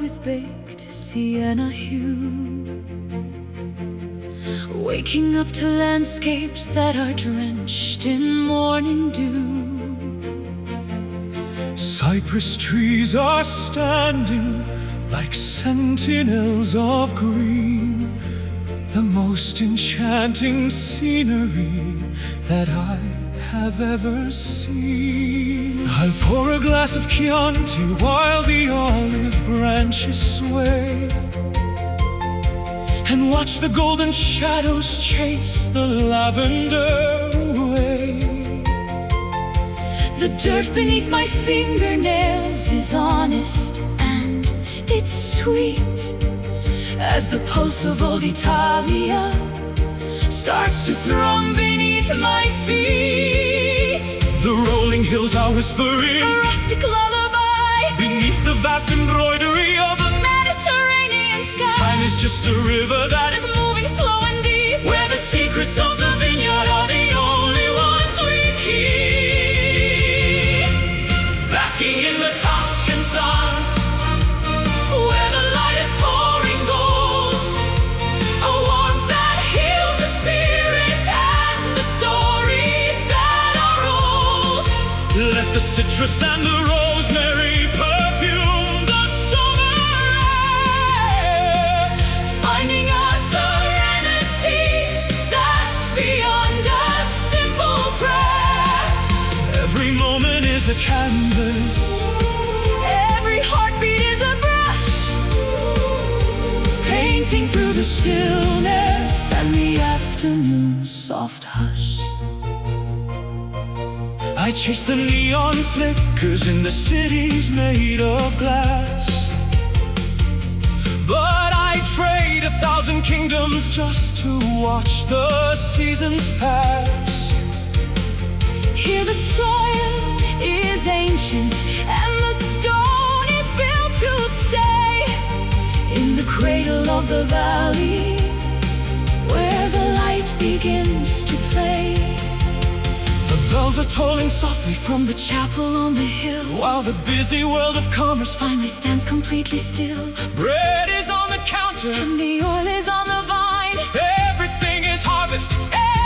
with baked sienna hue, waking up to landscapes that are drenched in morning dew. Cypress trees are standing like sentinels of green, the most enchanting scenery that I have ever seen. I'll pour a glass of Chianti while the olive branches sway, and watch the golden shadows chase the lavender away. The dirt beneath my fingernails is honest and it's sweet, as the pulse of old Italia starts to thrum beneath my feet. The rolling hills are whispering A rustic lullaby beneath the vast embroidery of the Mediterranean sky. time is just a river that Is moving slow and deep, where the secrets of the vineyard are the only ones we keep. Basking in the Tuscan sun, where the light is pouring gold, a warmth that heals the spirit and the stories that are old. let the citrus and the rosemary perfume the summer air, Finding a serenity that's beyond a simple prayer. every moment is a canvas, Every heartbeat is a brush, painting through the stillness and the afternoon's soft hush. I chase the neon flickers in the cities made of glass, but I trade 1,000 kingdoms just to watch the seasons pass. Here the soil is ancient and the stone is built to stay, in the cradle of the valley where the light begins to play. The bells are tolling softly From the chapel on the hill, while the busy world of commerce finally stands completely still, bread is on the counter, and the oil is on the vine. everything is harvest,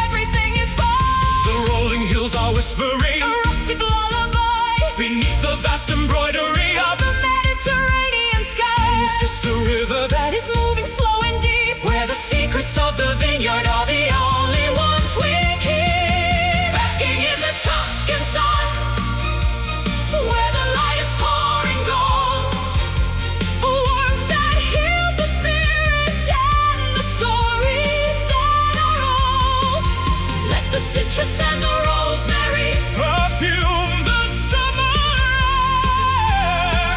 Everything is fine. the rolling hills are whispering A rustic lullaby beneath the vast embroidery of of the Mediterranean sky. It's just a river That is moving slow and deep, where the secrets of the vineyard are the only ones we keep. Basking in the Tuscan sun, where the light is pouring gold, a warmth that heals the spirit and the stories that are old. Let the citrus and the rosemary perfume the summer air,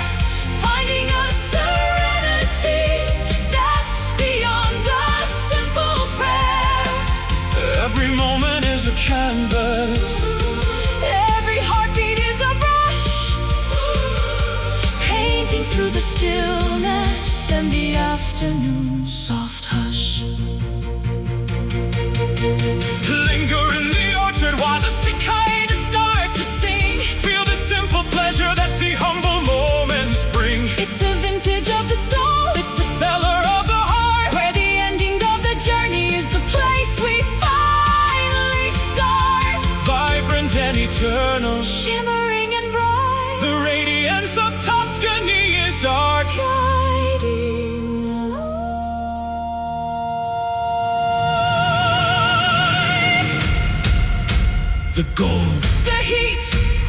finding a serenity that's beyond a simple prayer. every moment is a canvas, Every heartbeat is a brush, painting through the stillness and the afternoon's soft hush. linger in the orchard while the cicadas start to sing. Feel the simple pleasure that the humble moments bring. It's a vintage of the soul, It's the cellar of the heart, where the ending of the journey is the place we finally start. vibrant and eternal. Shimmering and bright, The radiance of Tuscany is our guiding light. The gold, the heat.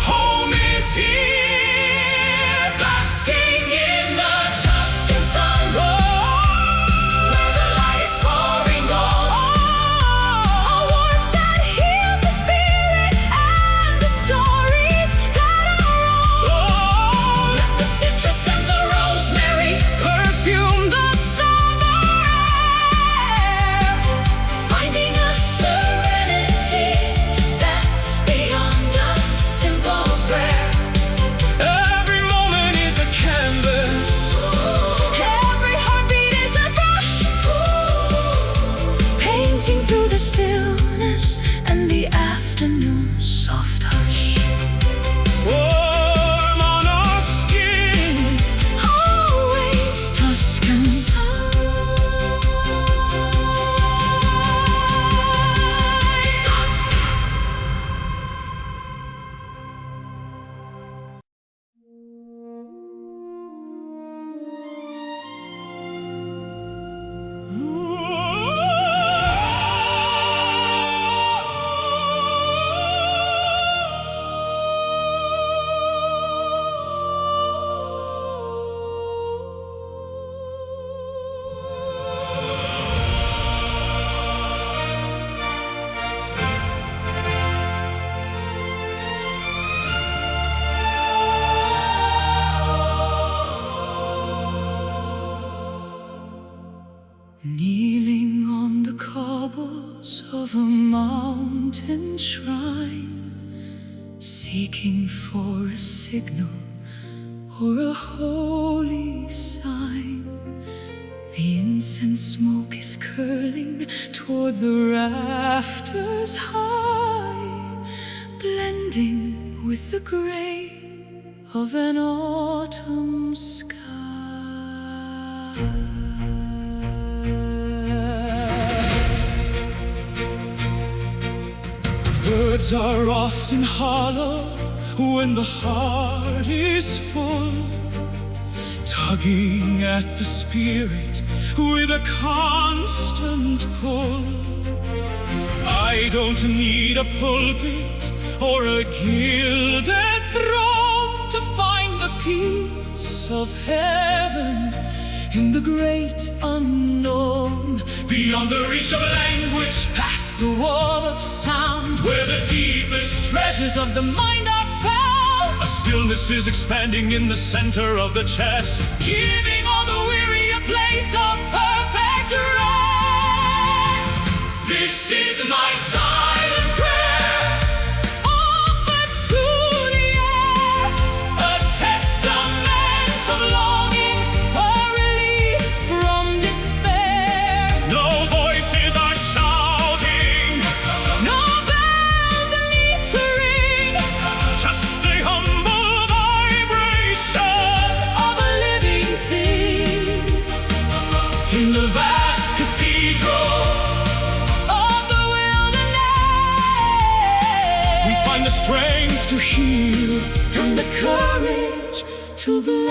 home is here, basking in the Tuscan sun. Where the light is pouring gold, a warmth that heals the spirit and the stories that are old. Let the citrus and the rosemary Perfume the summer air, finding a serenity that's beyond looking for a signal or a holy sign. The incense smoke is curling toward the rafters high, blending with the gray of an autumn sky. Words are often hollow when the heart is full, tugging at the spirit with a constant pull. I don't need a pulpit or a gilded throne to find the peace of heaven in the great unknown, beyond the reach of language, past the wall of sound, where the deepest treasures of the mind are found. A stillness is expanding in the center of the chest, giving all the weary a place of perfect rest. This is my silent prayer, offered to the air, a testament of longing, a relief from despair. No voices are shouting, no bells need to ring, just the humble vibration of a living thing. In the vast cathedral of the wilderness, we find the strength to heal and the courage to bless.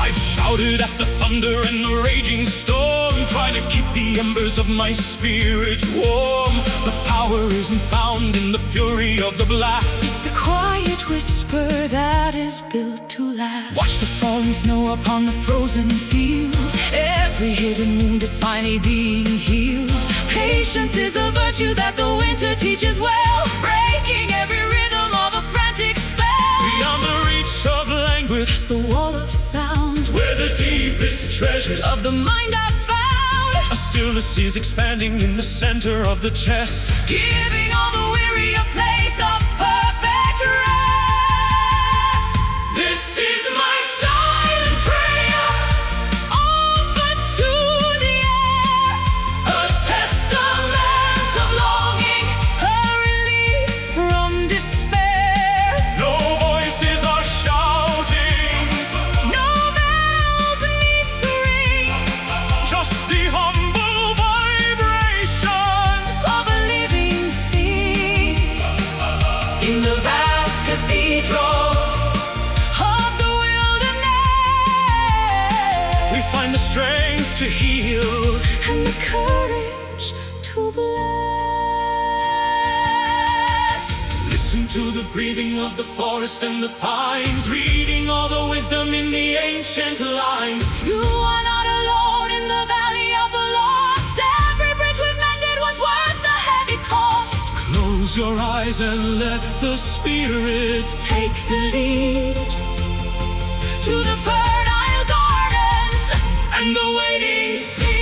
I've shouted at the thunder and the raging storm, trying to keep the embers of my spirit warm. The power isn't found in the fury of the blast, it's the quiet whisper that is built to last. Watch the falling snow upon the frozen field, every hidden wound is finally being healed. Patience is a virtue that the winter teaches well, breaking every rhythm of a frantic spell. Beyond the reach of language, past the wall of sound, where the deepest treasures of the mind are found. A stillness is expanding in the center of the chest, giving all the weary a place of perfect rest. This is my silent prayer, offered to the air, a testament of longing, a relief from despair. No voices are shouting, no bells need to ring, just the humble vibration of a living thing. In the vast cathedral of the wilderness, we find the strength to heal and the courage to bless. Listen to the breathing of the forest and the pines, reading all the wisdom in the ancient lines. You are not alone in the valley of the lost, every bridge we've mended was worth the heavy cost. Close your eyes and let the spirit take the lead to the fertile gardens and the waiting sea.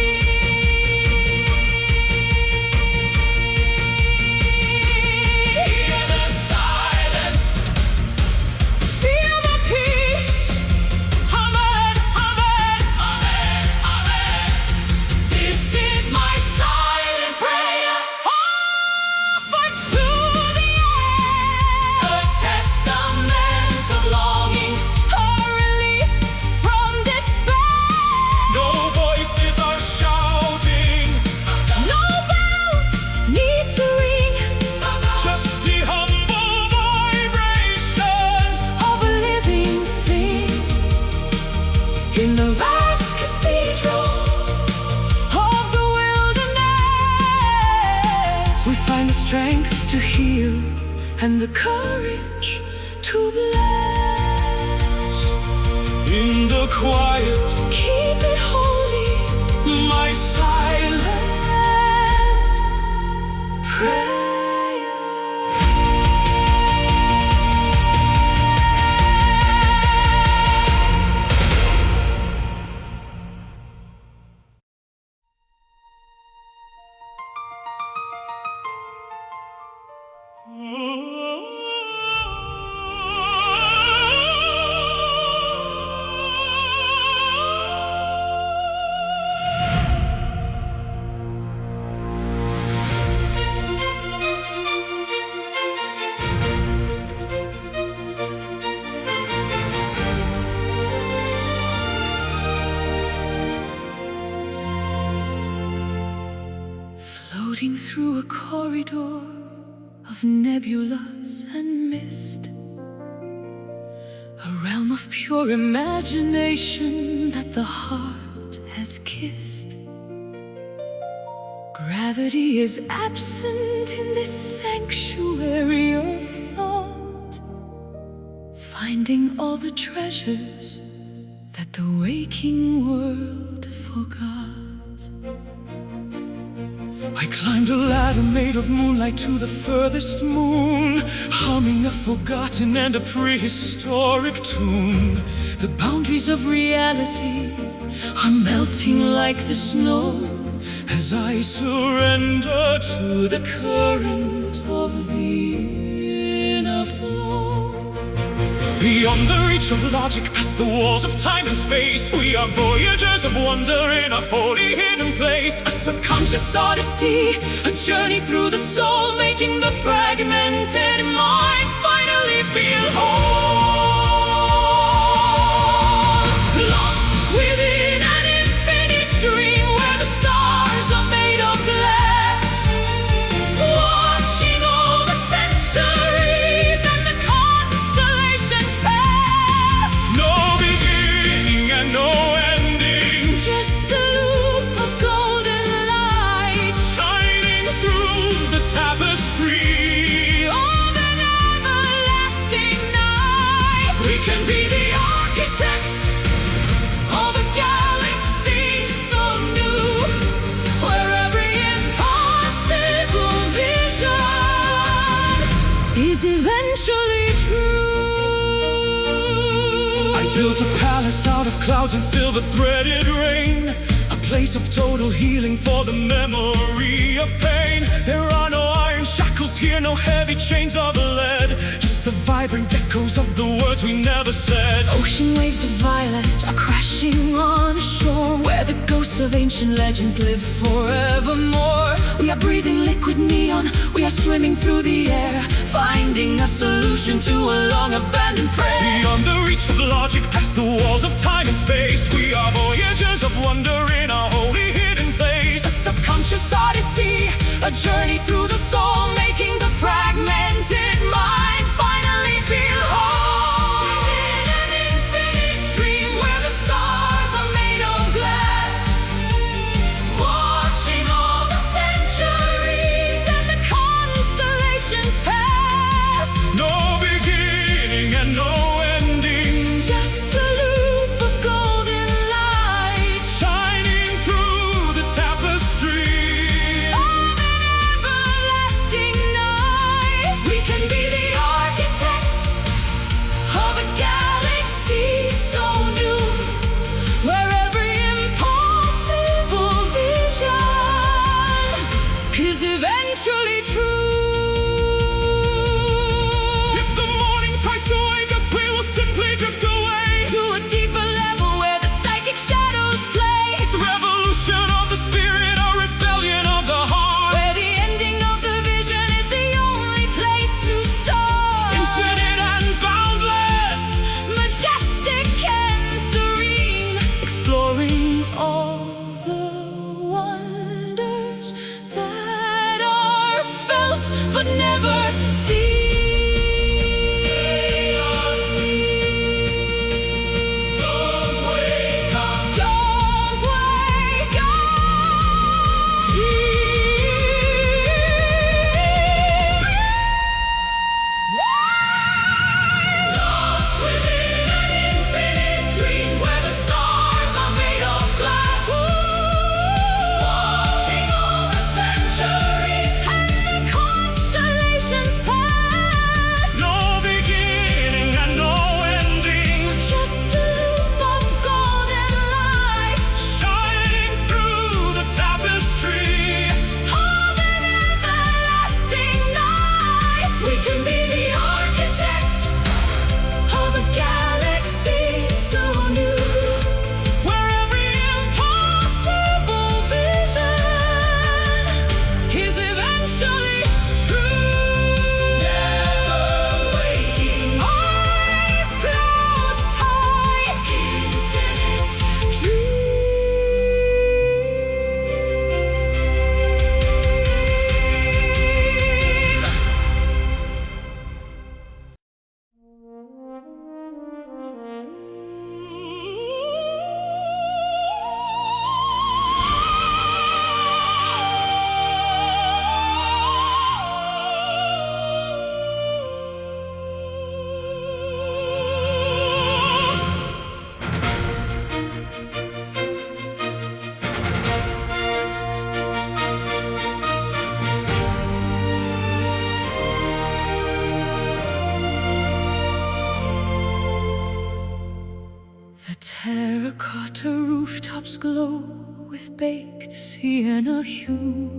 Hear the silence, feel the peace. Amen, amen, amen, amen. This is my silent prayer, offered to the air, a testament of longing, a relief from despair. No voices are shouting, no bells need to ring, just the humble vibration of a living thing. In the vast cathedral of the wilderness, we find the strength to heal and the courage to bless. In the quiet, keep it holy, my silent prayer. Oh floating through a corridor of nebulas and mist, a realm of pure imagination that the heart has kissed. Gravity is absent in this sanctuary of thought, finding all the treasures that the waking world forgot. I climbed a ladder made of moonlight to the furthest moon, humming a forgotten and a prehistoric tune. The boundaries of reality are melting like the snow as I surrender to the current of the inner flow. Beyond the reach of logic, past the walls of time and space, we are voyagers of wonder in a holy hidden place. A subconscious odyssey, a journey through the soul, making the fragmented mind finally feel whole. Lost within an infinite dream where the stars are made of glass, watching all the centuries and the constellations pass. No beginning and no ending, Just a loop of golden light shining through the tapestry of an everlasting night. we can be the Architects of a galaxy so new, where every impossible vision is eventually true. I built a palace out of clouds and silver threaded rain, a place of total healing for the memory of pain. There are no iron shackles here, no heavy chains of lead, just the vibrant echoes of the words we never said. Ocean waves of violet are crashing on a shore where the ghosts of ancient legends live forevermore. We are breathing liquid neon, we are swimming through the air, finding a solution to a long abandoned prayer. Beyond the reach of logic, past the walls of time and space, we are voyagers of wonder in a holy hidden place. A subconscious odyssey, a journey through the soul, making the fragmented mind finally feel whole. Within an infinite dream where the stars are made of glass, watching all the centuries and the constellations pass. No beginning and no ending, Just a loop of golden light shining through the tapestry of an everlasting Terracotta rooftops glow with baked sienna hue,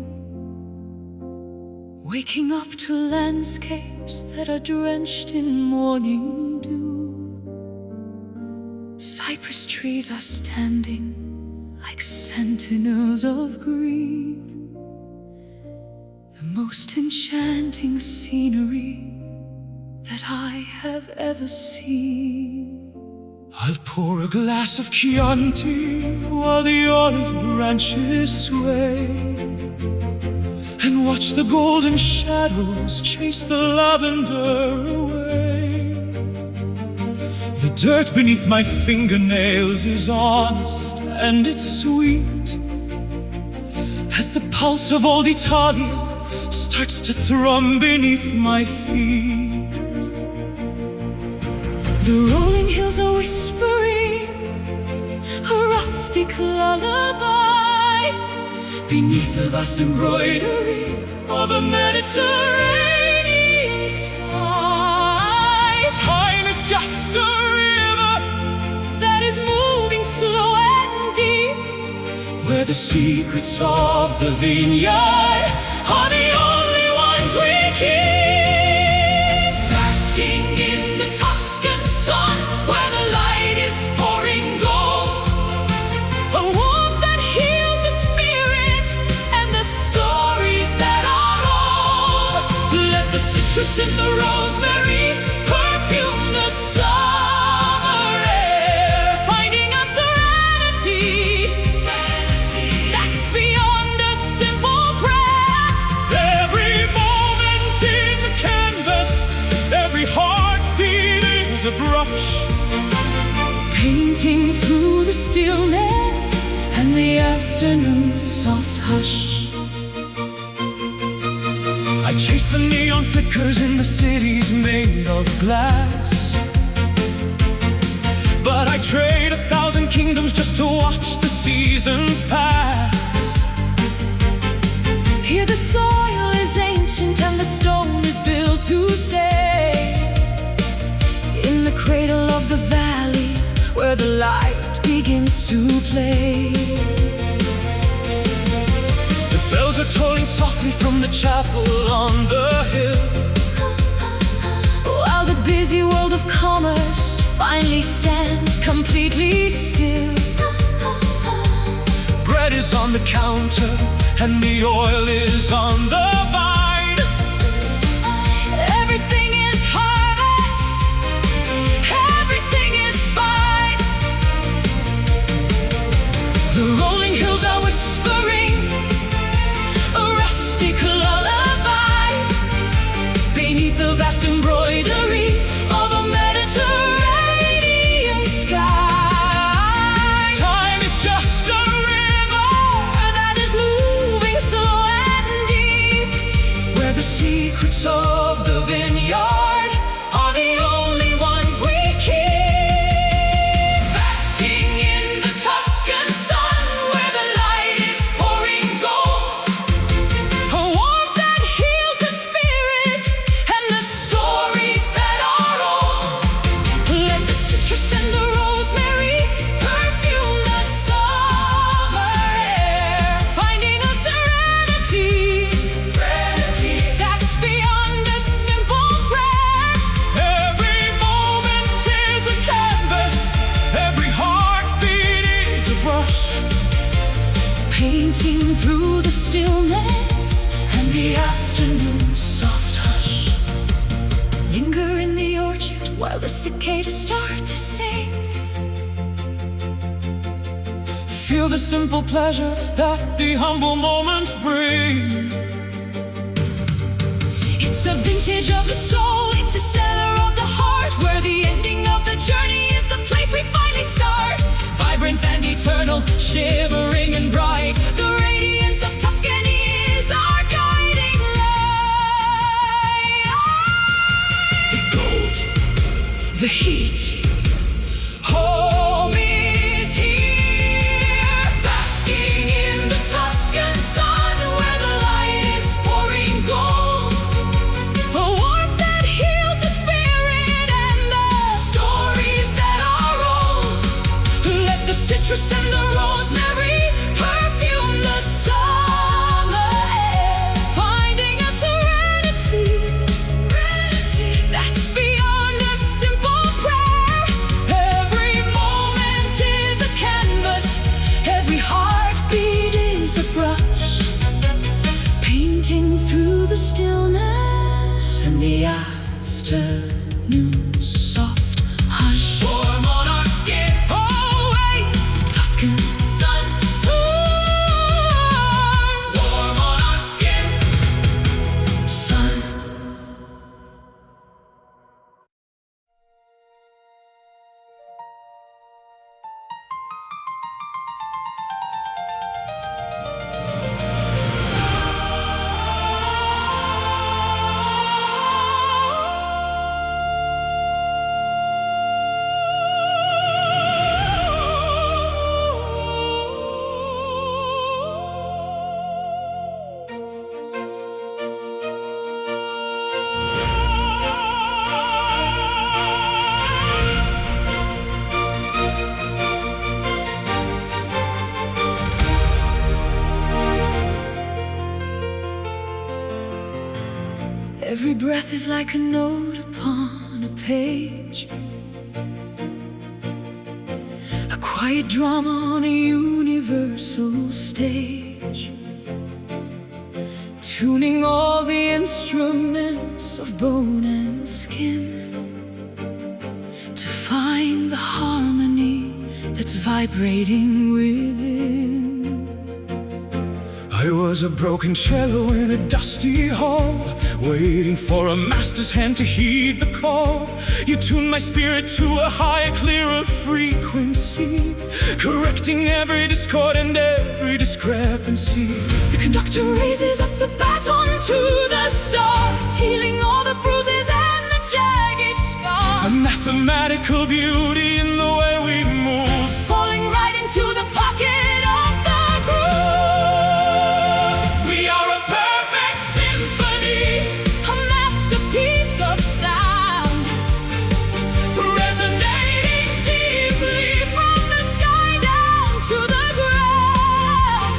waking up to landscapes that are drenched in morning dew. Cypress trees are standing like sentinels of green, the most enchanting scenery that I have ever seen. I'll pour a glass of Chianti while the olive branches sway, and watch the golden shadows chase the lavender away. The dirt beneath my fingernails is honest and it's sweet, as the pulse of old Italia starts to thrum beneath my feet. The rolling hills are whispering a rustic lullaby beneath the vast embroidery of a Mediterranean sky. Time is just a river that is moving slow and deep, where the secrets of the vineyard are the only ones we keep. Basking in the Tuscan sun, where the light is pouring gold, a warmth that heals the spirit and the stories that are old. Let the citrus and the rosemary perfume the summer air, finding a serenity that's beyond a simple prayer. Every moment is a canvas, every heartbeat is a brush, painting through the stillness and the afternoon's soft hush. I chase the neon flickers in the cities made of glass, but I trade 1,000 kingdoms just to watch the seasons pass. Here the soil is ancient and the stone is built to stay, in the cradle of the valley where the light begins to play. The bells are tolling softly from the chapel on the hill, while the busy world of commerce finally stands completely still. bread is on the counter and the oil is on the vine. Everything is harvest, everything is fine. The rolling hills are whispering a rustic lullaby beneath the vast embroidery of a Mediterranean sky. Time is just a river that is moving slow and deep, where the secrets of the vineyard are the only ones we keep. Basking in the Tuscan sun, where the light is pouring gold, a warmth that heals the spirit and the stories that are old. let the citrus and the rosemary Perfume the summer air, finding a serenity that's beyond a simple prayer. Every moment is a canvas, every heartbeat is a brush, Painting through the stillness and the afternoon's soft hush. Linger in the orchard while the cicadas start to sing. feel the simple pleasure that the humble moments bring. It's a vintage of the soul, it's a cellar of the heart, where the ending of the journey is the place we finally start. Vibrant and eternal, shimmering and bright, the radiance of Tuscany is our guiding light. The gold, the heat, Home is here, basking in the Tuscan sun, where the light is pouring gold. A warmth that heals the spirit and the stories that are old. citrus and the rosemary perfume the summer air, finding a serenity that's beyond a simple prayer. Every moment is a canvas, every heartbeat is a brush, painting through the stillness and the afternoon's soft hush. Warm on our skin, always Tuscan sun. Warm on our skin, sun. Every breath is like a note upon a page, a quiet drama on a universal stage, tuning all the instruments of bone and skin to find the harmony that's vibrating within. I was a broken cello in a dusty hall, waiting for a master's hand to heed the call. You tuned my spirit to a higher, clearer frequency, correcting every discord and every discrepancy. The conductor raises up the baton to the stars, healing all the bruises and the jagged scars. A mathematical beauty in the way we move, falling right into the pocket of the groove. we are a perfect symphony, A masterpiece of sound, resonating deeply from the sky down to the ground.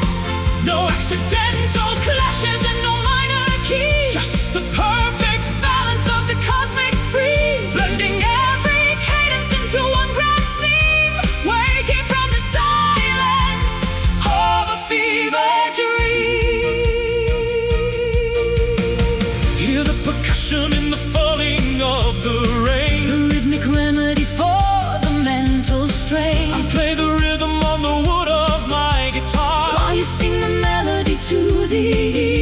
no accidental clashes and no minor keys, Just the perfect balance of the cosmic breeze, blending every cadence into one grand theme, waking from the silence of a fever dream. hear the percussion in the falling of the rain. A rhythmic remedy for the mental strain, I play the rhythm on the wood of my guitar, while you sing the melody to the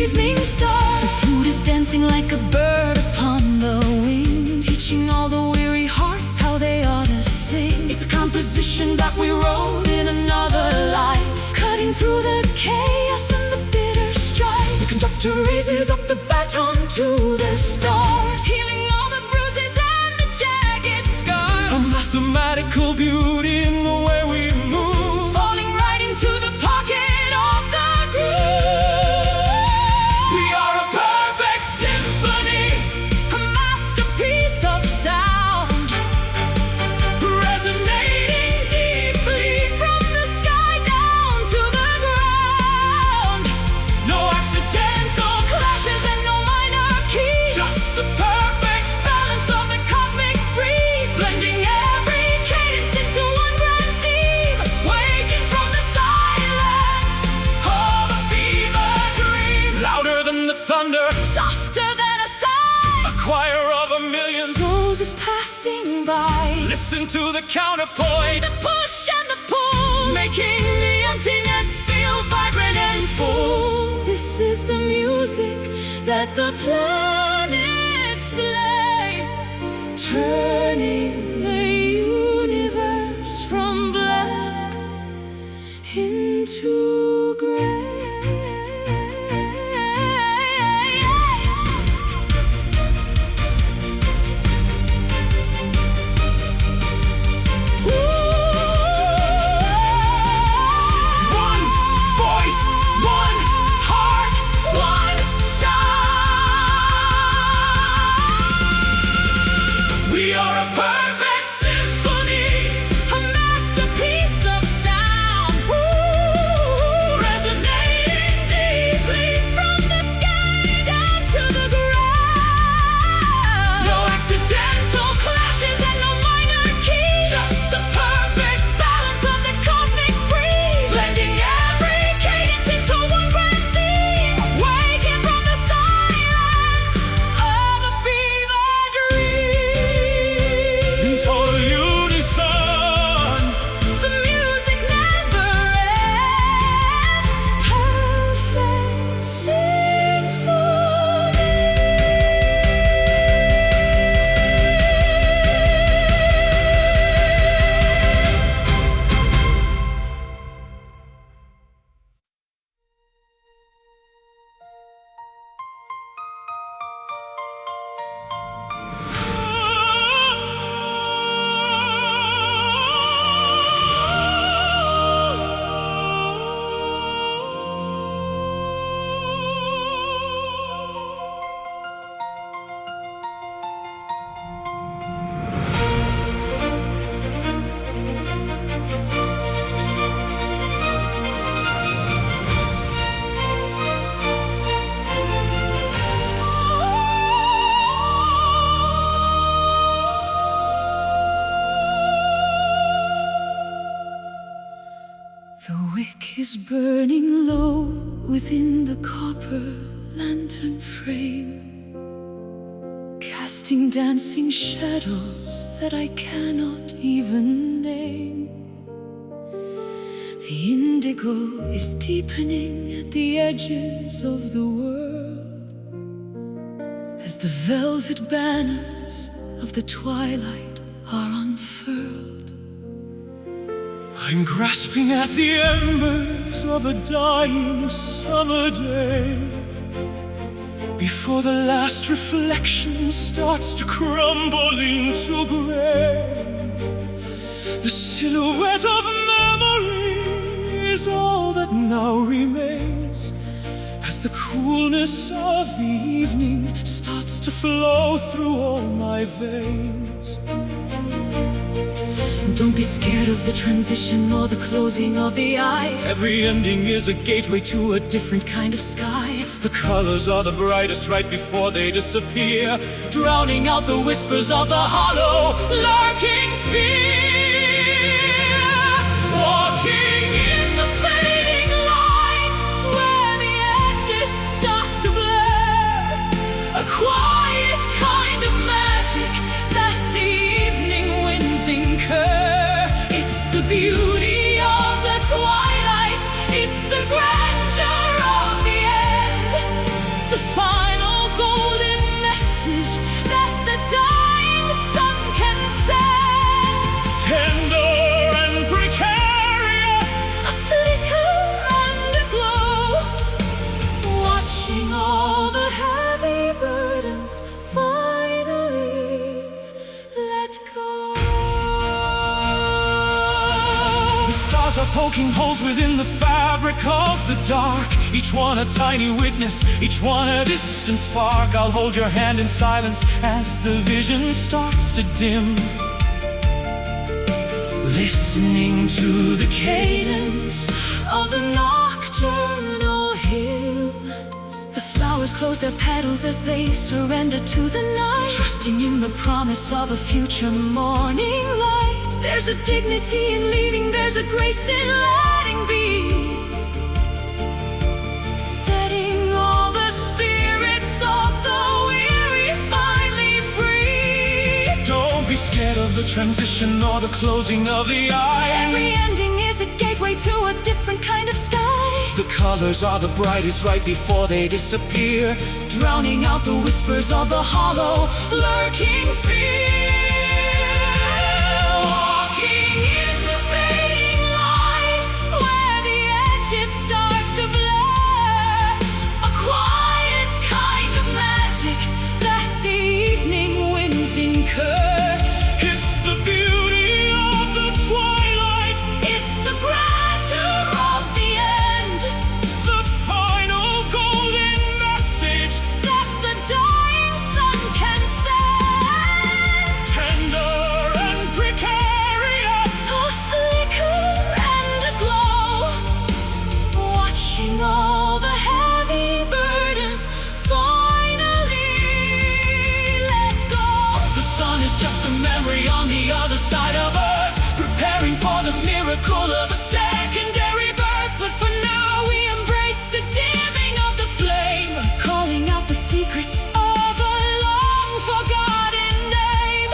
evening star. The flute is dancing like a bird upon the wing, teaching all the weary hearts how they ought to sing. It's a composition that we wrote in another life, cutting through the chaos and the bitter strife. The conductor raises up the baton to the stars, healing all the bruises and the jagged a scars. mathematical beauty in the way we move, Falling right into the pocket of the groove. we are a perfect symphony, A masterpiece of sound, resonating deeply from the sky down to the ground. no accidental Clashes and no minor keys, just the perfect balance of the cosmic breeze, blending every cadence into one grand theme, waking from the silence of a fever dream. louder than the thunder, Softer than a sigh, a choir of a million. souls is passing by. Listen to the counterpoint, The push and the pull, making the emptiness feel vibrant and full. this is the music that the planets play, turning the universe from black into gray. One voice, one heart, one sound. We are a perfect symphony, A masterpiece of sound. The wick is burning low within the copper lantern frame, casting dancing shadows that I cannot even name. The indigo is deepening at the edges of the world, as the velvet banners of the twilight are unfurled. I'm grasping at the embers of a dying summer day, before the last reflection starts to crumble into gray. The silhouette of memory is all that now remains, as the coolness of the evening starts to flow through all my veins. Don't be scared of the transition or the closing of the eye. Every ending is a gateway to a different Kind of sky. The colors are the brightest right before they disappear, Drowning out the whispers of the hollow, lurking fear. Walking in the fading light, where the edges start to blur. A quiet kind of magic that the evening winds incur. It's the beauty of the twilight, it's the grandeur of the end, the final golden message that the dying sun can send. tender and precarious. A flicker and a glow, watching all the heavy burdens finally let go. The stars are poking holes within the fabric of the dark, each one a tiny witness, each one a distant spark. I'll hold your hand in silence as the vision starts to dim, Listening to the cadence of the nocturnal hymn. The flowers close their petals as they surrender to the night, trusting in the promise of a future morning light. There's a dignity in leaving, there's a grace in letting be, setting all the spirits of the weary finally free. Don't be scared of the transition or the closing of the eye. Every ending is a gateway to a different kind of sky. The colors are the brightest right before they disappear, Drowning out the whispers of the hollow, lurking fear. Walking in the fading light, where the edges start to blur. A quiet kind of magic that the evening winds incur. It's the beauty of the twilight, It's the grandeur of the end, the final golden message, that the dying sun can send. tender and precarious. A flicker and a glow, watching all the heavy burdens finally let go. The sun is just a memory on the other side of Earth, preparing for the miracle of a secondary birth. But for now we embrace the dimming of the flame, calling out the secrets of a long forgotten name.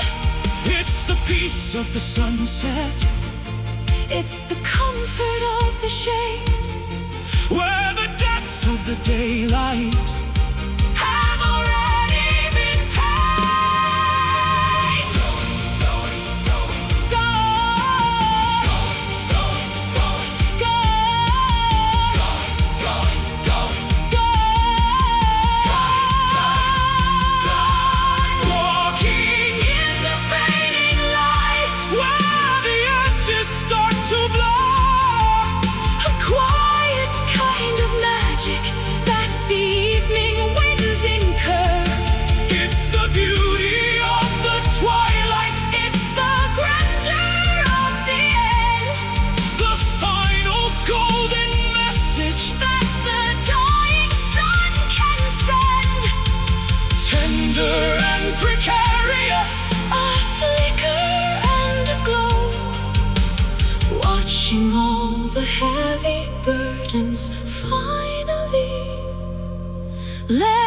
It's the peace of the sunset, It's the comfort of the shade, where the depths of the daylight have already been paid. Go, go, go, go, walking in the fading light, where the edges start to blur. a quiet kind of magic that the the heavy burdens finally let